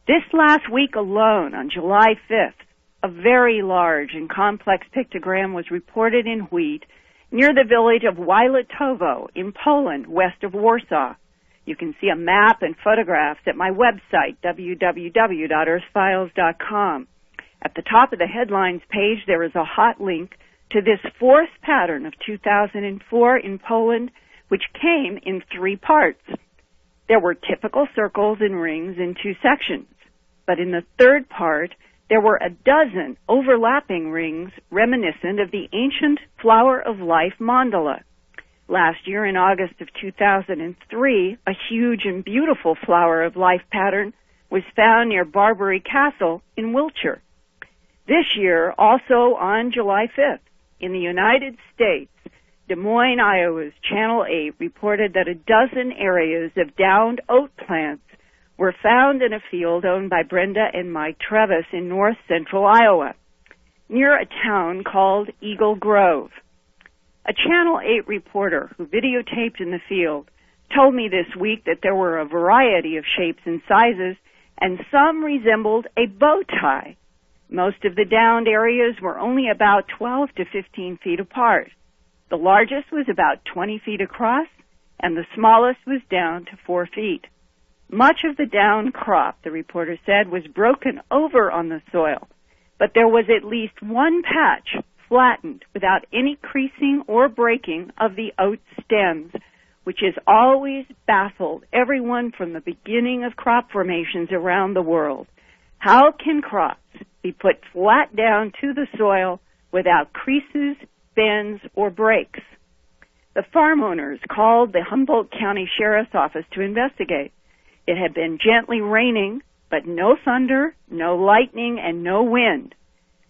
This last week alone, on July 5th, a very large and complex pictogram was reported in wheat near the village of Wyletowo in Poland, west of Warsaw. You can see a map and photographs at my website, www.earthfiles.com. At the top of the headlines page, there is a hot link to this fourth pattern of 2004 in Poland, which came in 3 parts. There were typical circles and rings in 2 sections, but in the 3rd part, there were a dozen overlapping rings reminiscent of the ancient flower of life mandala. Last year, in August of 2003, a huge and beautiful flower of life pattern was found near Barbary Castle in Wiltshire. This year, also on July 5th, in the United States, Des Moines, Iowa's Channel 8 reported that a dozen areas of downed oat plants were found in a field owned by Brenda and Mike Trevis in north-central Iowa, near a town called Eagle Grove. A Channel 8 reporter who videotaped in the field told me this week that there were a variety of shapes and sizes, and some resembled a bow tie. Most of the downed areas were only about 12 to 15 feet apart. The largest was about 20 feet across, and the smallest was down to 4 feet. Much of the downed crop, the reporter said, was broken over on the soil, but there was at least one patch flattened without any creasing or breaking of the oat stems, which has always baffled everyone from the beginning of crop formations around the world. How can crops be put flat down to the soil without creases, bends, or breaks? The farm owners called the Humboldt County Sheriff's Office to investigate. It had been gently raining, but no thunder, no lightning, and no wind.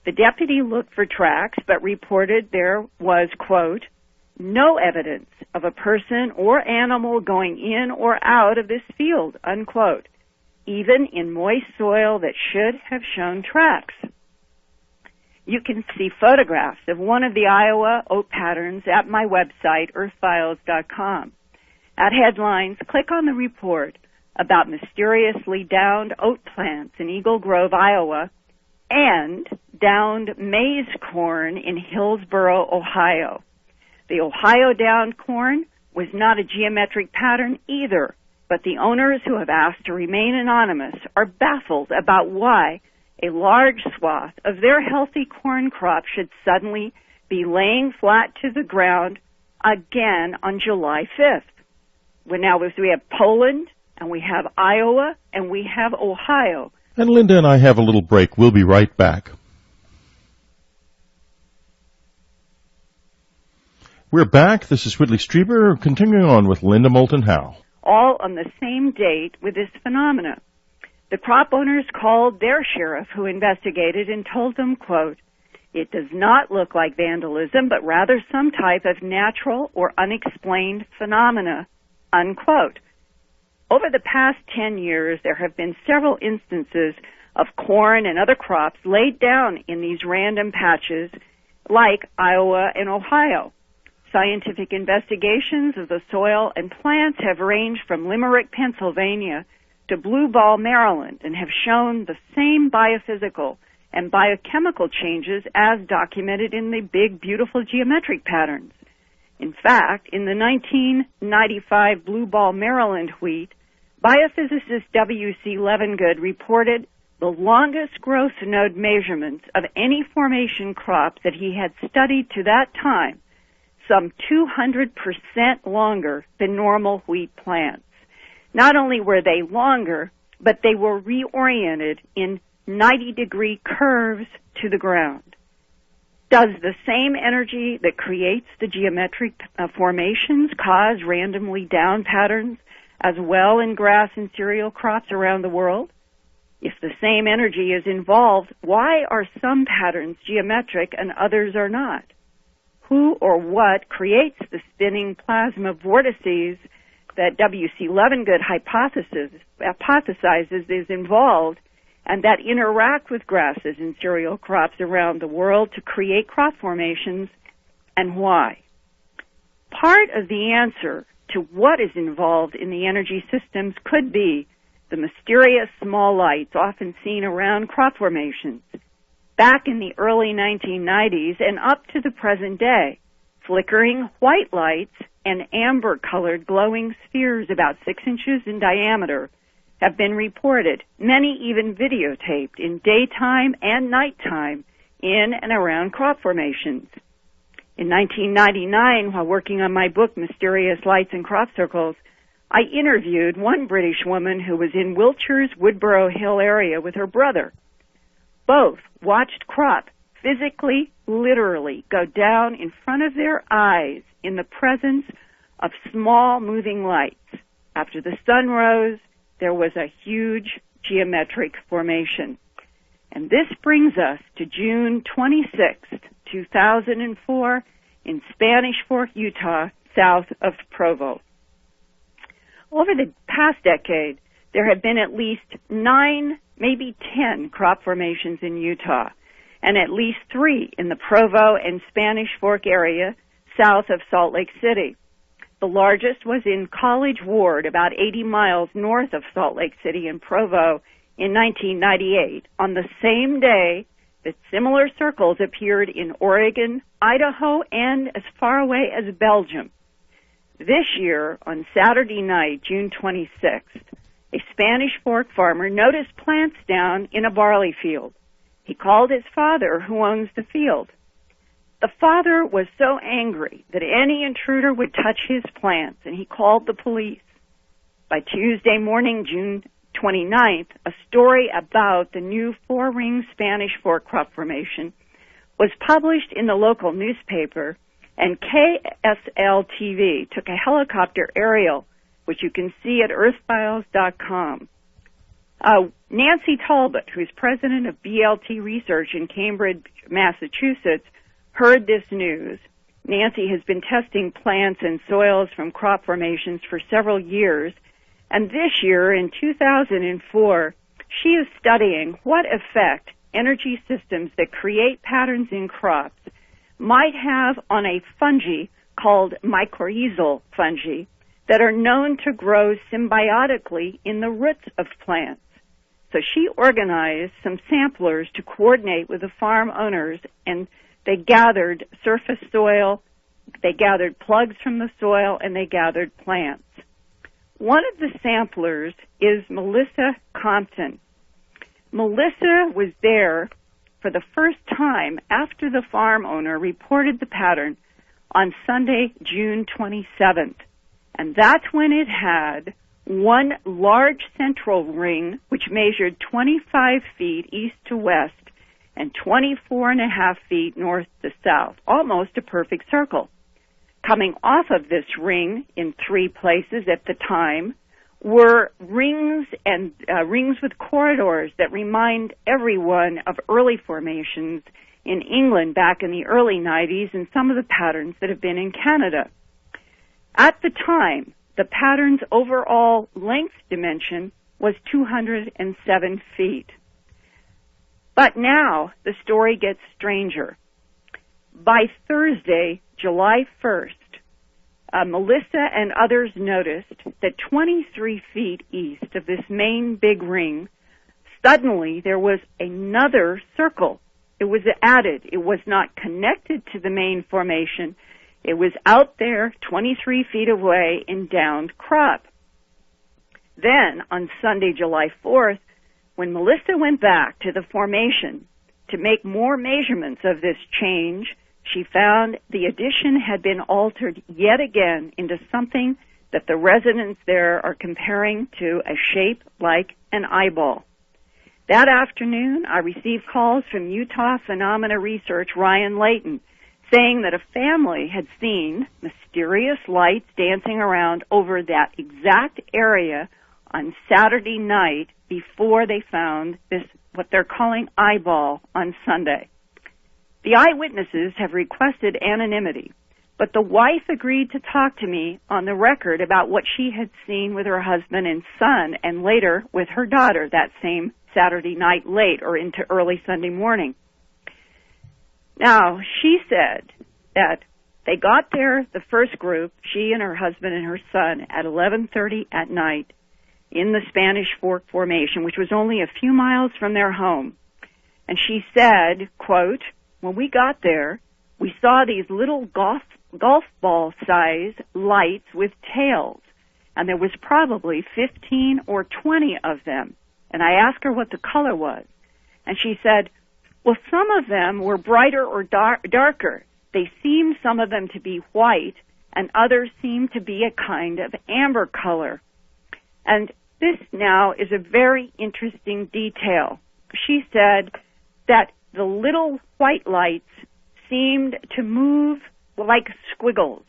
The deputy looked for tracks, but reported there was, quote, no evidence of a person or animal going in or out of this field, unquote, even in moist soil that should have shown tracks. You can see photographs of one of the Iowa oat patterns at my website, earthfiles.com. At headlines, click on the report about mysteriously downed oat plants in Eagle Grove, Iowa, and downed maize corn in Hillsboro, Ohio. The Ohio downed corn was not a geometric pattern either, but the owners who have asked to remain anonymous are baffled about why a large swath of their healthy corn crop should suddenly be laying flat to the ground again on July 5th. Well, now we have Poland, and we have Iowa, and we have Ohio. And Linda and I have a little break. We'll be right back. We're back. This is Whitley Strieber, continuing on with Linda Moulton Howe. All on the same date with this phenomena. The crop owners called their sheriff, who investigated, and told them, quote, "It does not look like vandalism, but rather some type of natural or unexplained phenomena," unquote. Over the past 10 years, there have been several instances of corn and other crops laid down in these random patches, like Iowa and Ohio. Scientific investigations of the soil and plants have ranged from Limerick, Pennsylvania, to Blue Ball, Maryland, and have shown the same biophysical and biochemical changes as documented in the big, beautiful geometric patterns. In fact, in the 1995 Blue Ball, Maryland wheat, biophysicist W.C. Levengood reported the longest growth node measurements of any formation crops that he had studied to that time, some 200% longer than normal wheat plants. Not only were they longer, but they were reoriented in 90-degree curves to the ground. Does the same energy that creates the geometric formations cause randomly down patterns as well in grass and cereal crops around the world? If the same energy is involved, why are some patterns geometric and others are not? Who or what creates the spinning plasma vortices that W.C. Levengood hypothesizes is involved and that interact with grasses and cereal crops around the world to create crop formations, and why? Part of the answer to what is involved in the energy systems could be the mysterious small lights often seen around crop formations. Back in the early 1990s and up to the present day, flickering white lights and amber-colored glowing spheres about 6 inches in diameter have been reported, many even videotaped in daytime and nighttime in and around crop formations. In 1999, while working on my book, Mysterious Lights in Crop Circles, I interviewed one British woman who was in Wiltshire's Woodborough Hill area with her brother. Both watched crop physically, literally, go down in front of their eyes in the presence of small moving lights. After the sun rose, there was a huge geometric formation. And this brings us to June 26th, 2004, in Spanish Fork, Utah, south of Provo. Over the past decade, there have been at least 9, maybe 10 crop formations in Utah, and at least 3 in the Provo and Spanish Fork area south of Salt Lake City. The largest was in College Ward, about 80 miles north of Salt Lake City in Provo in 1998, on the same day that similar circles appeared in Oregon, Idaho, and as far away as Belgium. This year, on Saturday night, June 26th, a Spanish Fork farmer noticed plants down in a barley field. He called his father, who owns the field. The father was so angry that any intruder would touch his plants, and he called the police. By Tuesday morning, June 29th, a story about the new 4-ring Spanish Fork crop formation was published in the local newspaper, and KSL-TV took a helicopter aerial, which you can see at earthfiles.com. Nancy Talbot, who's president of BLT Research in Cambridge, Massachusetts, heard this news. Nancy has been testing plants and soils from crop formations for several years, and this year, in 2004, she is studying what effect energy systems that create patterns in crops might have on a fungi called mycorrhizal fungi that are known to grow symbiotically in the roots of plants. So So she organized some samplers to coordinate with the farm owners, and they gathered surface soil, they gathered plugs from the soil, and they gathered plants. One of the samplers is Melissa Compton. Melissa was there for the first time after the farm owner reported the pattern on Sunday, June 27th. And that's when it had one large central ring, which measured 25 feet east to west and 24.5 feet north to south, almost a perfect circle. Coming off of this ring in 3 places at the time were rings and rings with corridors that remind everyone of early formations in England back in the early 90s and some of the patterns that have been in Canada. At the time, the pattern's overall length dimension was 207 feet. But now the story gets stranger. By Thursday, July 1st, Melissa and others noticed that 23 feet east of this main big ring, suddenly there was another circle. It was added. It was not connected to the main formation. It was out there 23 feet away in downed crop. Then, on Sunday, July 4th, when Melissa went back to the formation to make more measurements of this change, she found the addition had been altered yet again into something that the residents there are comparing to a shape like an eyeball. That afternoon, I received calls from Utah Phenomena Research Ryan Layton, saying that a family had seen mysterious lights dancing around over that exact area on Saturday night before they found this, what they're calling eyeball, on Sunday. The eyewitnesses have requested anonymity, but the wife agreed to talk to me on the record about what she had seen with her husband and son, and later with her daughter that same Saturday night late or into early Sunday morning. Now, she said that they got there, the first group, she and her husband and her son, at 11:30 at night in the Spanish Fork Formation, which was only a few miles from their home. And she said, quote, "When we got there, we saw these little golf ball size lights with tails, and there was probably 15 or 20 of them. And I asked her what the color was, and she said, well, some of them were brighter or darker. They seemed, some of them, to be white, and others seemed to be a kind of amber color." And this now is a very interesting detail. She said that the little white lights seemed to move like squiggles.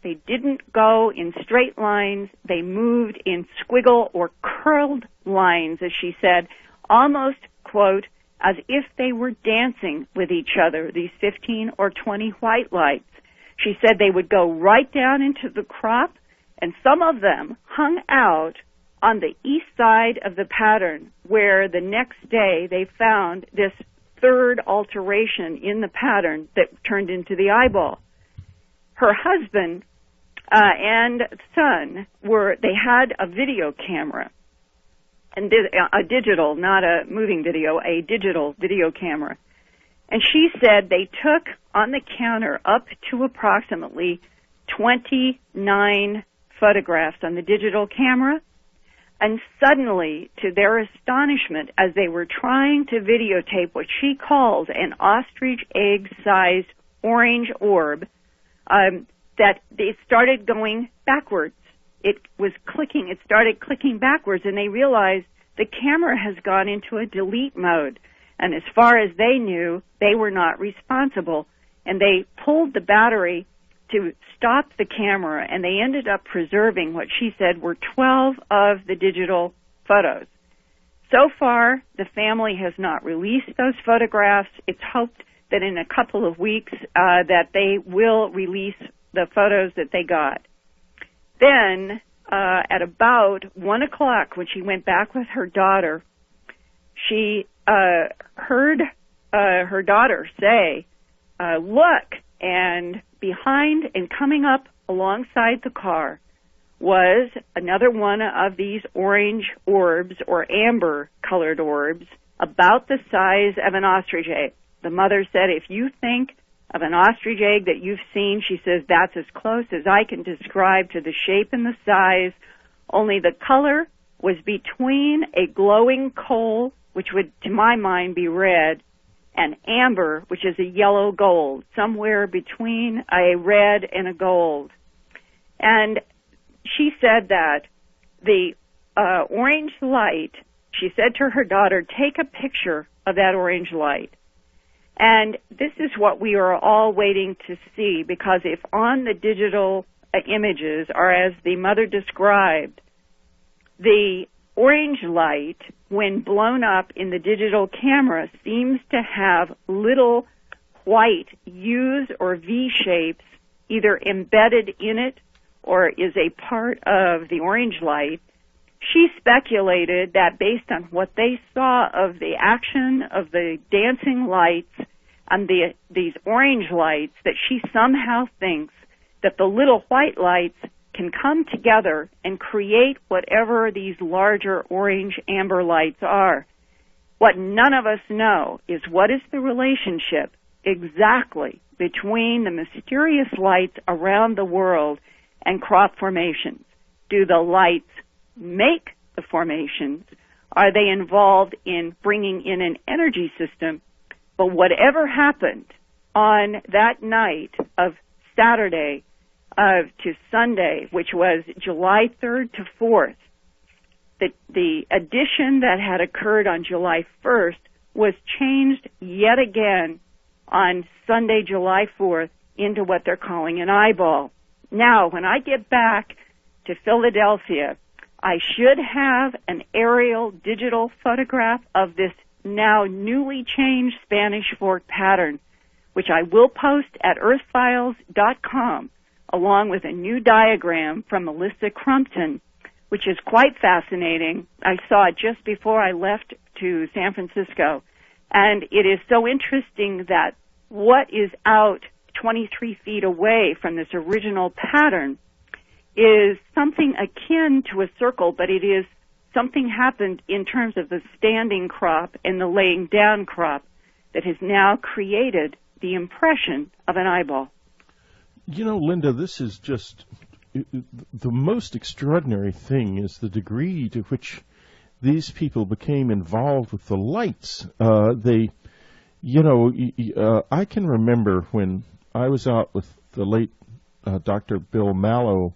They didn't go in straight lines. They moved in squiggle or curled lines, as she said, almost, quote, as if they were dancing with each other, these 15 or 20 white lights. She said they would go right down into the crop, and some of them hung out on the east side of the pattern, where the next day they found this third alteration in the pattern that turned into the eyeball. Her husband and son they had a video camera, and a digital, not a moving video, a digital video camera. And she said they took on the counter up to approximately 29 photographs on the digital camera. And suddenly, to their astonishment, as they were trying to videotape what she calls an ostrich egg-sized orange orb, that it started going backwards. It was clicking. It started clicking backwards, and they realized the camera has gone into a delete mode. And as far as they knew, they were not responsible. And they pulled the battery to stop the camera, and they ended up preserving what she said were 12 of the digital photos. So far, the family has not released those photographs. It's hoped that in a couple of weeks that they will release the photos that they got. Then, at about 1 o'clock, when she went back with her daughter, she heard her daughter say, look, and behind and coming up alongside the car was another one of these orange orbs or amber-colored orbs about the size of an ostrich egg. The mother said, if you think of an ostrich egg that you've seen, she says, that's as close as I can describe to the shape and the size, only the color was between a glowing coal, which would, to my mind, be red, and amber, which is a yellow gold, somewhere between a red and a gold. And she said that the orange light, she said to her daughter, take a picture of that orange light. And this is what we are all waiting to see, because if on the digital images are as the mother described, the orange light, when blown up in the digital camera, seems to have little white U's or V shapes either embedded in it or is a part of the orange light. She speculated that based on what they saw of the action of the dancing lights and these orange lights, that she somehow thinks that the little white lights can come together and create whatever these larger orange amber lights are. What none of us know is what is the relationship exactly between the mysterious lights around the world and crop formations. Do the lights make the formations? Are they involved in bringing in an energy system? But whatever happened on that night of Saturday to Sunday, which was July 3rd to 4th, the addition that had occurred on July 1st was changed yet again on Sunday, July 4th, into what they're calling an eyeball. Now, when I get back to Philadelphia, I should have an aerial digital photograph of this now newly changed Spanish fork pattern, which I will post at earthfiles.com, along with a new diagram from Melissa Crumpton, which is quite fascinating. I saw it just before I left to San Francisco. And it is so interesting that what is out 23 feet away from this original pattern is something akin to a circle, but it is something happened in terms of the standing crop and the laying down crop that has now created the impression of an eyeball. You know, Linda, this is just the most extraordinary thing is the degree to which these people became involved with the lights. I can remember when I was out with the late Dr. Bill Mallow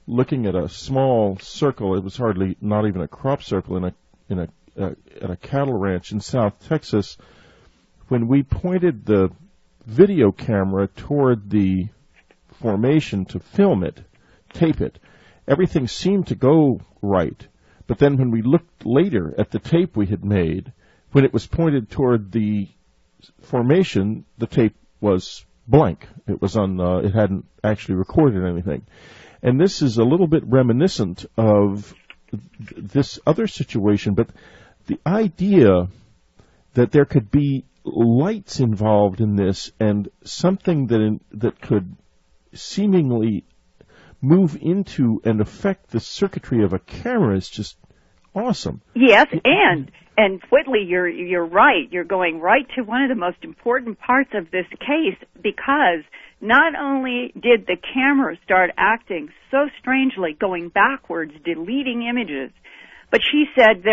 looking at a small circle. It was hardly not even a crop circle at a cattle ranch in South Texas. When we pointed the video camera toward the formation to film it, tape it, everything seemed to go right. But then when we looked later at the tape we had made, when it was pointed toward the formation, the tape was blank. It was it hadn't actually recorded anything. And this is a little bit reminiscent of this other situation, but the idea that there could be lights involved in this and something that could seemingly move into and affect the circuitry of a camera is just awesome. Yes, and Whitley, you're right. You're going right to one of the most important parts of this case, because not only did the camera start acting so strangely, going backwards, deleting images, but she said, they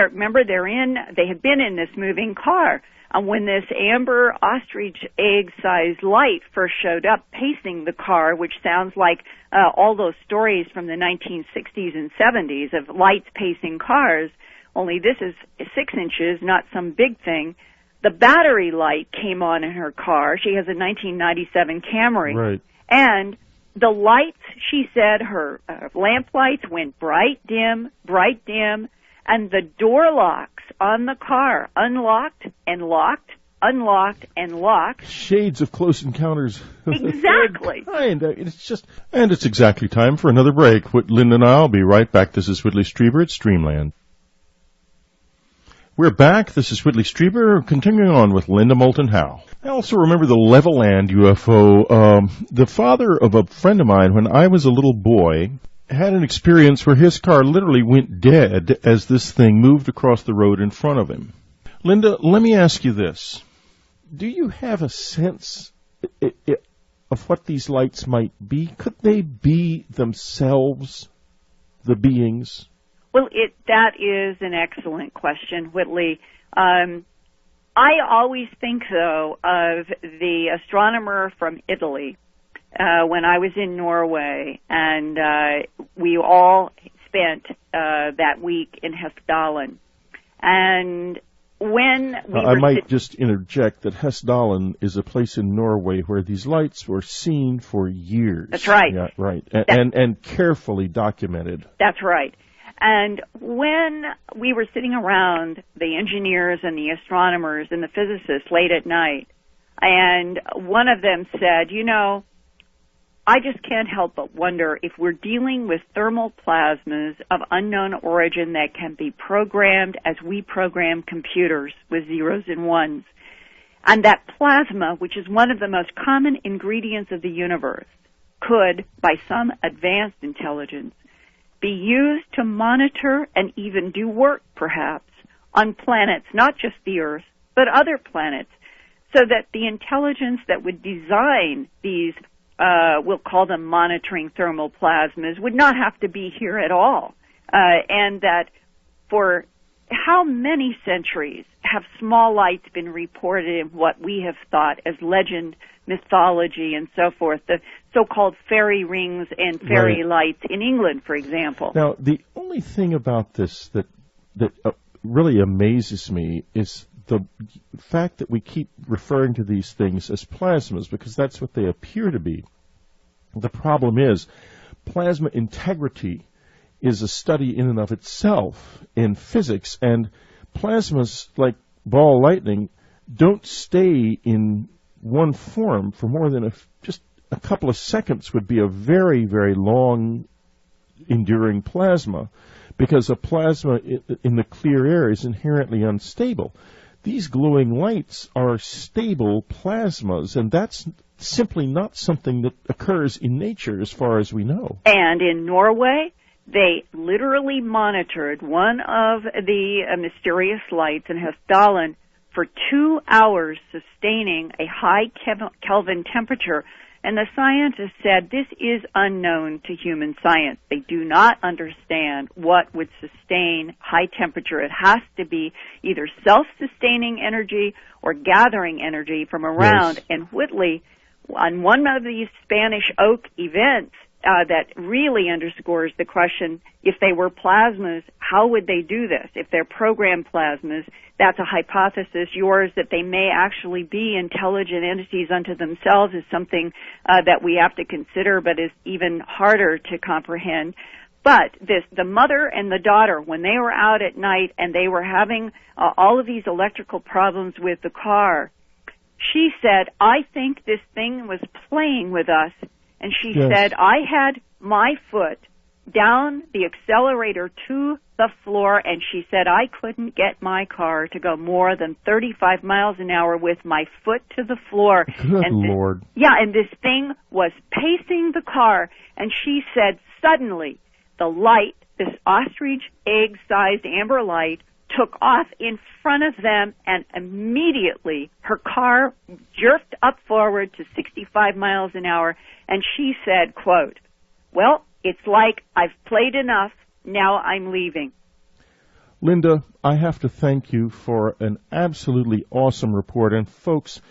had been in this moving car. And when this amber ostrich egg-sized light first showed up pacing the car, which sounds like all those stories from the 1960s and 70s of lights pacing cars, only this is 6 inches, not some big thing. The battery light came on in her car. She has a 1997 Camry. Right. And the lights, she said, her lamp lights went bright, dim, and the door locks on the car unlocked and locked, unlocked and locked. Shades of Close Encounters. Exactly. It's exactly time for another break. Linda and I will be right back. This is Whitley Strieber at Streamland. We're back. This is Whitley Strieber, continuing on with Linda Moulton Howe. I also remember the Levelland UFO. The father of a friend of mine, when I was a little boy, had an experience where his car literally went dead as this thing moved across the road in front of him. Linda, let me ask you this. Do you have a sense of what these lights might be? Could they be themselves the beings? Well, that is an excellent question, Whitley. I always think, though, of the astronomer from Italy when I was in Norway, and we all spent that week in Hessdalen. And when we I might just interject that Hessdalen is a place in Norway where these lights were seen for years. That's right. Yeah, right. And carefully documented. That's right. And when we were sitting around, the engineers and the astronomers and the physicists late at night, and one of them said, you know, I just can't help but wonder if we're dealing with thermal plasmas of unknown origin that can be programmed as we program computers with zeros and ones. And that plasma, which is one of the most common ingredients of the universe, could, by some advanced intelligence, be used to monitor and even do work, perhaps, on planets, not just the Earth, but other planets, so that the intelligence that would design these, we'll call them monitoring thermal plasmas, would not have to be here at all. And that for how many centuries have small lights been reported in what we have thought as legend, mythology, and so forth, the so-called fairy rings and fairy lights in England, for example. Now, the only thing about this that really amazes me is the fact that we keep referring to these things as plasmas, because that's what they appear to be. The problem is, plasma integrity is a study in and of itself in physics, and plasmas, like ball lightning, don't stay in one form for more than just a couple of seconds. Would be a very, very long enduring plasma, because a plasma in the clear air is inherently unstable. These glowing lights are stable plasmas, and that's simply not something that occurs in nature as far as we know. And in Norway, they literally monitored one of the mysterious lights in Hessdalen for 2 hours, sustaining a high Kelvin temperature. And the scientists said this is unknown to human science. They do not understand what would sustain high temperature. It has to be either self-sustaining energy or gathering energy from around. Yes. And Whitley, on one of these Spanish oak events, that really underscores the question, if they were plasmas, how would they do this? If they're programmed plasmas, that's a hypothesis. Yours, that they may actually be intelligent entities unto themselves, is something that we have to consider, but is even harder to comprehend. But the mother and the daughter, when they were out at night and they were having all of these electrical problems with the car, she said, I think this thing was playing with us. And she said, I had my foot down the accelerator to the floor, and she said, I couldn't get my car to go more than 35 miles an hour with my foot to the floor. Good Lord. Yeah, and this thing was pacing the car, and she said, suddenly, the light, this ostrich egg-sized amber light, took off in front of them, and immediately her car jerked up forward to 65 miles an hour, and she said, quote, well, it's like I've played enough, now I'm leaving. Linda, I have to thank you for an absolutely awesome report, and folks,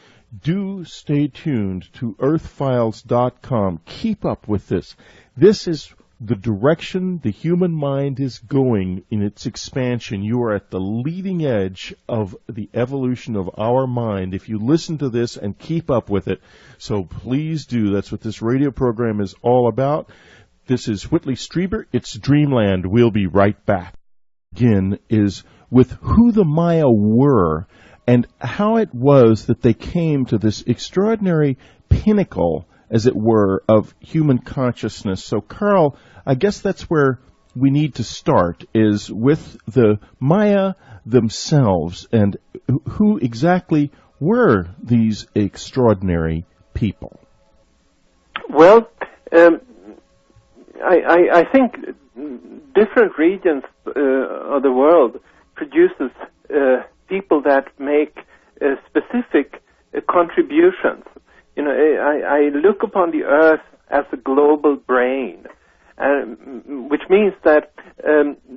do stay tuned to earthfiles.com. Keep up with this. This is the direction the human mind is going in its expansion. You are at the leading edge of the evolution of our mind if you listen to this and keep up with it. So please do. That's what this radio program is all about. This is Whitley Strieber. It's Dreamland. We'll be right back. Again, is with who the Maya were and how it was that they came to this extraordinary pinnacle, as it were, of human consciousness. So, Carl, I guess that's where we need to start, is with the Maya themselves, and who exactly were these extraordinary people? Well, I think different regions of the world produces people that make specific contributions. You know, I look upon the Earth as a global brain, which means that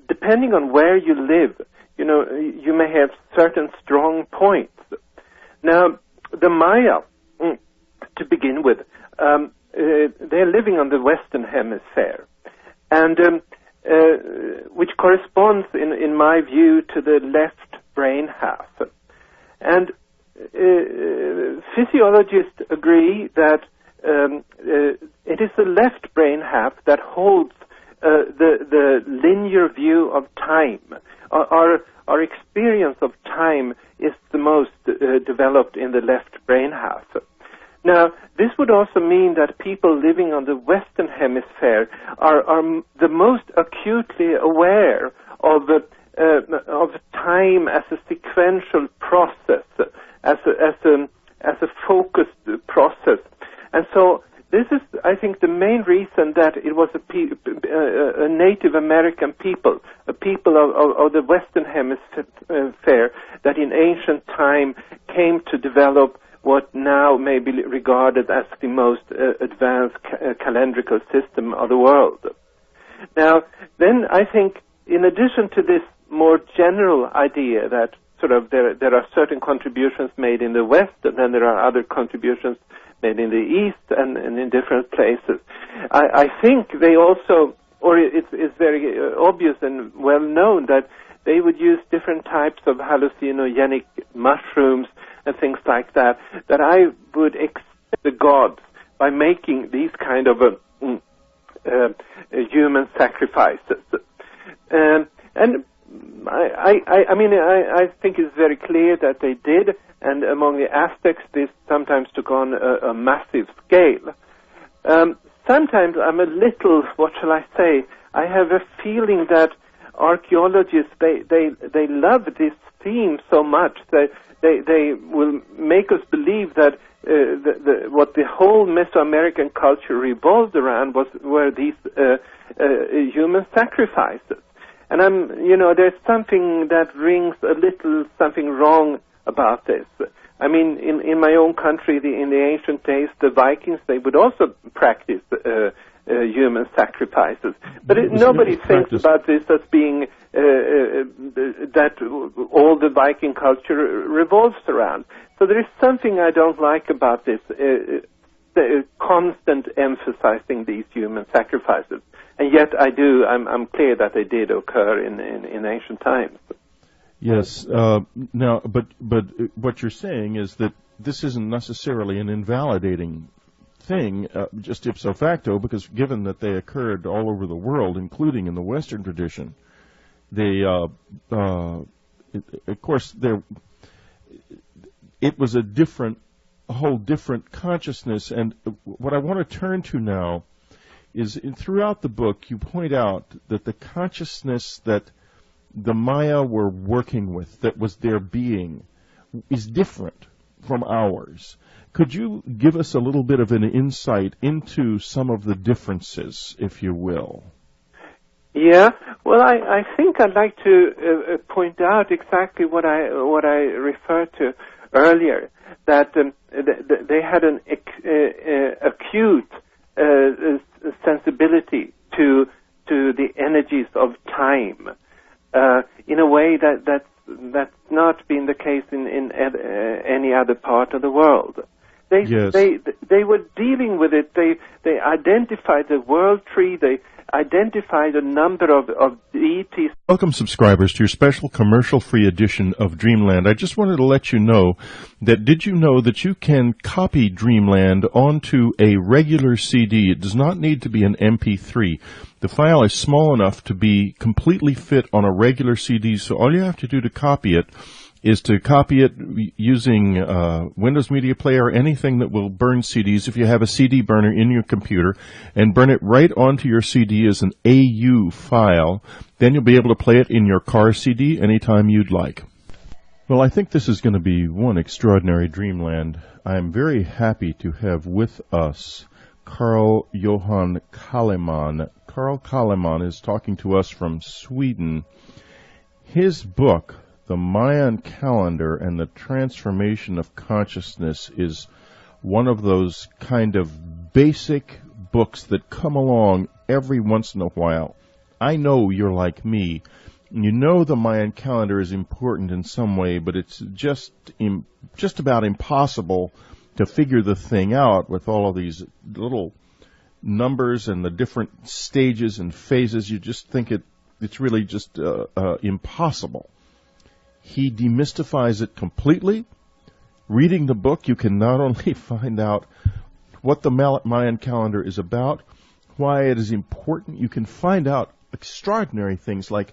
depending on where you live, you know, you may have certain strong points. Now, the Maya, to begin with, they're living on the Western Hemisphere, and which corresponds, in my view, to the left brain half. And physiologists agree that it is the left brain half that holds the linear view of time. Our experience of time is the most developed in the left brain half. Now, this would also mean that people living on the Western Hemisphere are the most acutely aware of time as a sequential process, as a focused process. And so this is, I think, the main reason that it was a Native American people, a people of the Western Hemisphere, that in ancient time came to develop what now may be regarded as the most advanced calendrical system of the world. Now, then I think, in addition to this more general idea that sort of there are certain contributions made in the West, and then there are other contributions made in the East and in different places, I think they also, or it's very obvious and well known that they would use different types of hallucinogenic mushrooms and things like that, that I would expect the gods by making these kind of human sacrifices. And I mean, I think it's very clear that they did, and among the Aztecs, this sometimes took on a massive scale. Sometimes I'm a little, what shall I say, I have a feeling that archaeologists, they love this theme so much that they will make us believe that what the whole Mesoamerican culture revolved around were these human sacrifices. And there's something that rings a little something wrong about this. I mean, in my own country, in the ancient days, the Vikings, they would also practice human sacrifices. But nobody thinks about this as being that all the Viking culture revolves around. So there is something I don't like about this, the constant emphasizing these human sacrifices. And yet I'm clear that they did occur in ancient times. Yes. Now, but what you're saying is that this isn't necessarily an invalidating thing, just ipso facto, because given that they occurred all over the world, including in the Western tradition, they, of course, it was a whole different consciousness. And what I want to turn to now is, throughout the book, you point out that the consciousness that the Maya were working with, that was their being, is different from ours. Could you give us a little bit of an insight into some of the differences, if you will? Yeah, well, I think I'd like to point out exactly what I referred to earlier, that they had an acute sensibility to the energies of time, in a way that's not been the case in any other part of the world. They were dealing with it. They identified the world tree. They identified a number of deities. Welcome, subscribers, to your special commercial-free edition of Dreamland. I just wanted to let you know that, did you know that you can copy Dreamland onto a regular CD? It does not need to be an MP3. The file is small enough to be completely fit on a regular CD, so all you have to do to copy it is to copy it using Windows Media Player or anything that will burn CDs, if you have a CD burner in your computer, and burn it right onto your CD as an AU file. Then you'll be able to play it in your car CD anytime you'd like. Well, I think this is going to be one extraordinary Dreamland. I'm very happy to have with us Carl Johan Calleman. Carl Calleman is talking to us from Sweden. His book, The Mayan Calendar and the Transformation of Consciousness, is one of those kind of basic books that come along every once in a while. I know you're like me. You know the Mayan calendar is important in some way, but it's just about impossible to figure the thing out with all of these little numbers and the different stages and phases. You just think it's really just impossible. He demystifies it completely. Reading the book, you can not only find out what the Mayan calendar is about, why it is important, you can find out extraordinary things like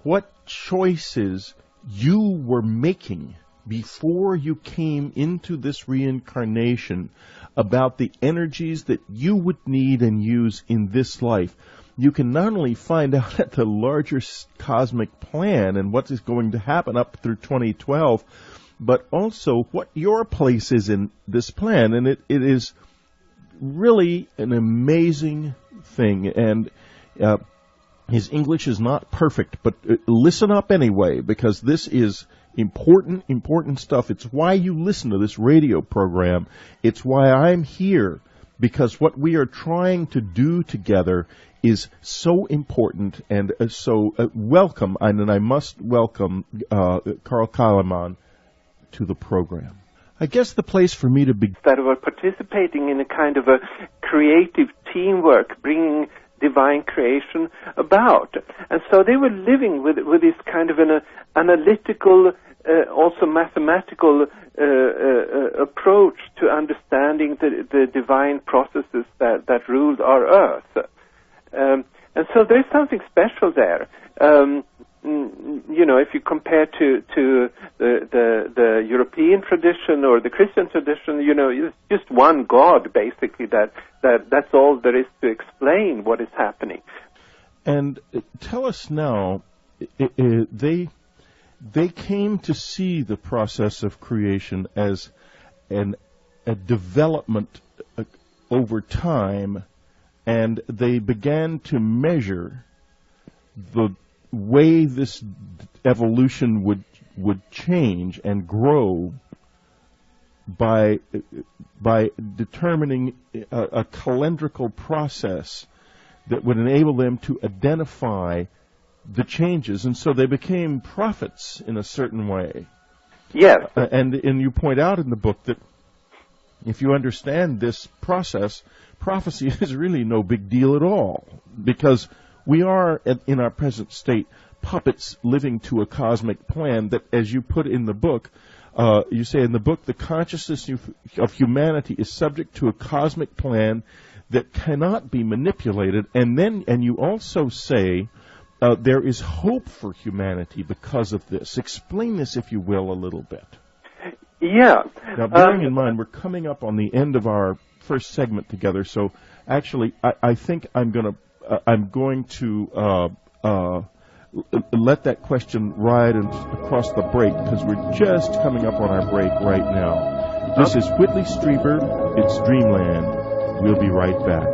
what choices you were making before you came into this reincarnation about the energies that you would need and use in this life. You can not only find out at the larger cosmic plan and what is going to happen up through 2012, but also what your place is in this plan. And it is really an amazing thing. And his English is not perfect, but listen up anyway, because this is important stuff. It's why you listen to this radio program. It's why I'm here, because what we are trying to do together is so important and so welcome. And I must welcome Carl Calleman to the program. I guess the place for me to begin... That were participating in a kind of a creative teamwork, bringing divine creation about. And so they were living with this kind of an analytical, also mathematical approach to understanding the divine processes that ruled our earth. And so there's something special there. If you compare to the European tradition or the Christian tradition, it's just one God, basically, that's all there is to explain what is happening. And tell us now, they came to see the process of creation as a development over time, and they began to measure the way this evolution would change and grow by determining a calendrical process that would enable them to identify the changes. And so they became prophets in a certain way. Yes. And you point out in the book that if you understand this process, prophecy is really no big deal at all, because we are, in our present state, puppets living to a cosmic plan that, as you put in the book, you say in the book, the consciousness of humanity is subject to a cosmic plan that cannot be manipulated. And you also say there is hope for humanity because of this. Explain this, if you will, a little bit. Yeah. Now, bearing in mind, we're coming up on the end of our first segment together, so actually, I think I'm going to let that question ride across the break, because we're just coming up on our break right now. This is Whitley Strieber. It's Dreamland. We'll be right back.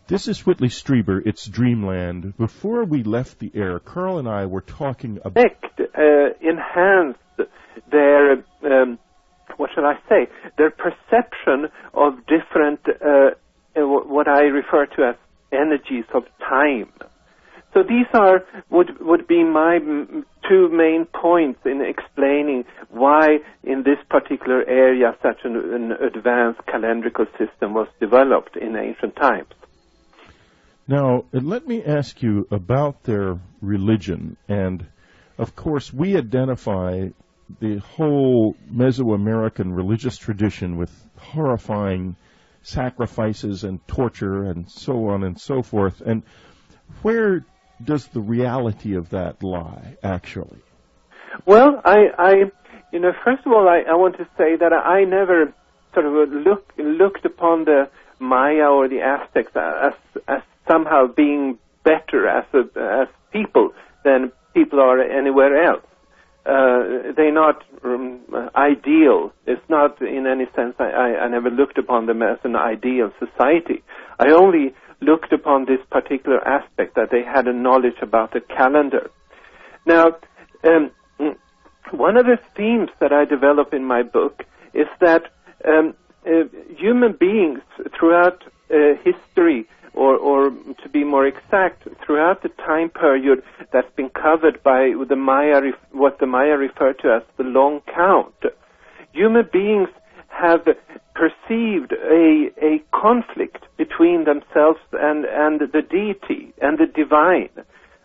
This is Whitley Strieber. It's Dreamland. Before we left the air, Carl and I were talking about... enhanced their, what shall I say, their perception of different, what I refer to as energies of time. So these would be my two main points in explaining why in this particular area such an advanced calendrical system was developed in ancient times. Now, let me ask you about their religion. And, of course, we identify the whole Mesoamerican religious tradition with horrifying sacrifices and torture and so on and so forth. And where does the reality of that lie, actually? Well, first of all, I want to say that I never sort of looked upon the Maya or the Aztecs as somehow being better as people than people are anywhere else. They're not ideal. It's not in any sense, I never looked upon them as an ideal society. I only looked upon this particular aspect, that they had a knowledge about the calendar. Now, one of the themes that I develop in my book is that human beings throughout history, or to be more exact, throughout the time period that's been covered by the Maya, what the Maya refer to as the long count, human beings have perceived a conflict between themselves and the deity and the divine.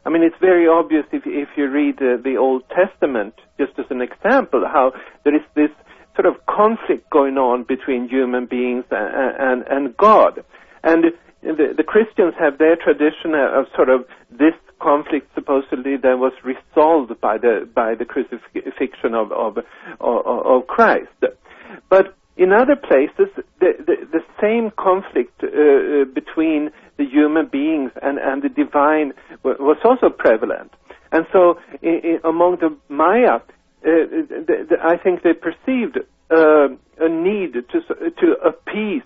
I mean, it's very obvious if you read the Old Testament, just as an example, how there is this sort of conflict going on between human beings and God. And the Christians have their tradition of sort of this conflict supposedly that was resolved by the crucifixion of Christ. But in other places, the same conflict between the human beings and the divine was also prevalent. And so among the Maya, I think they perceived a need to appease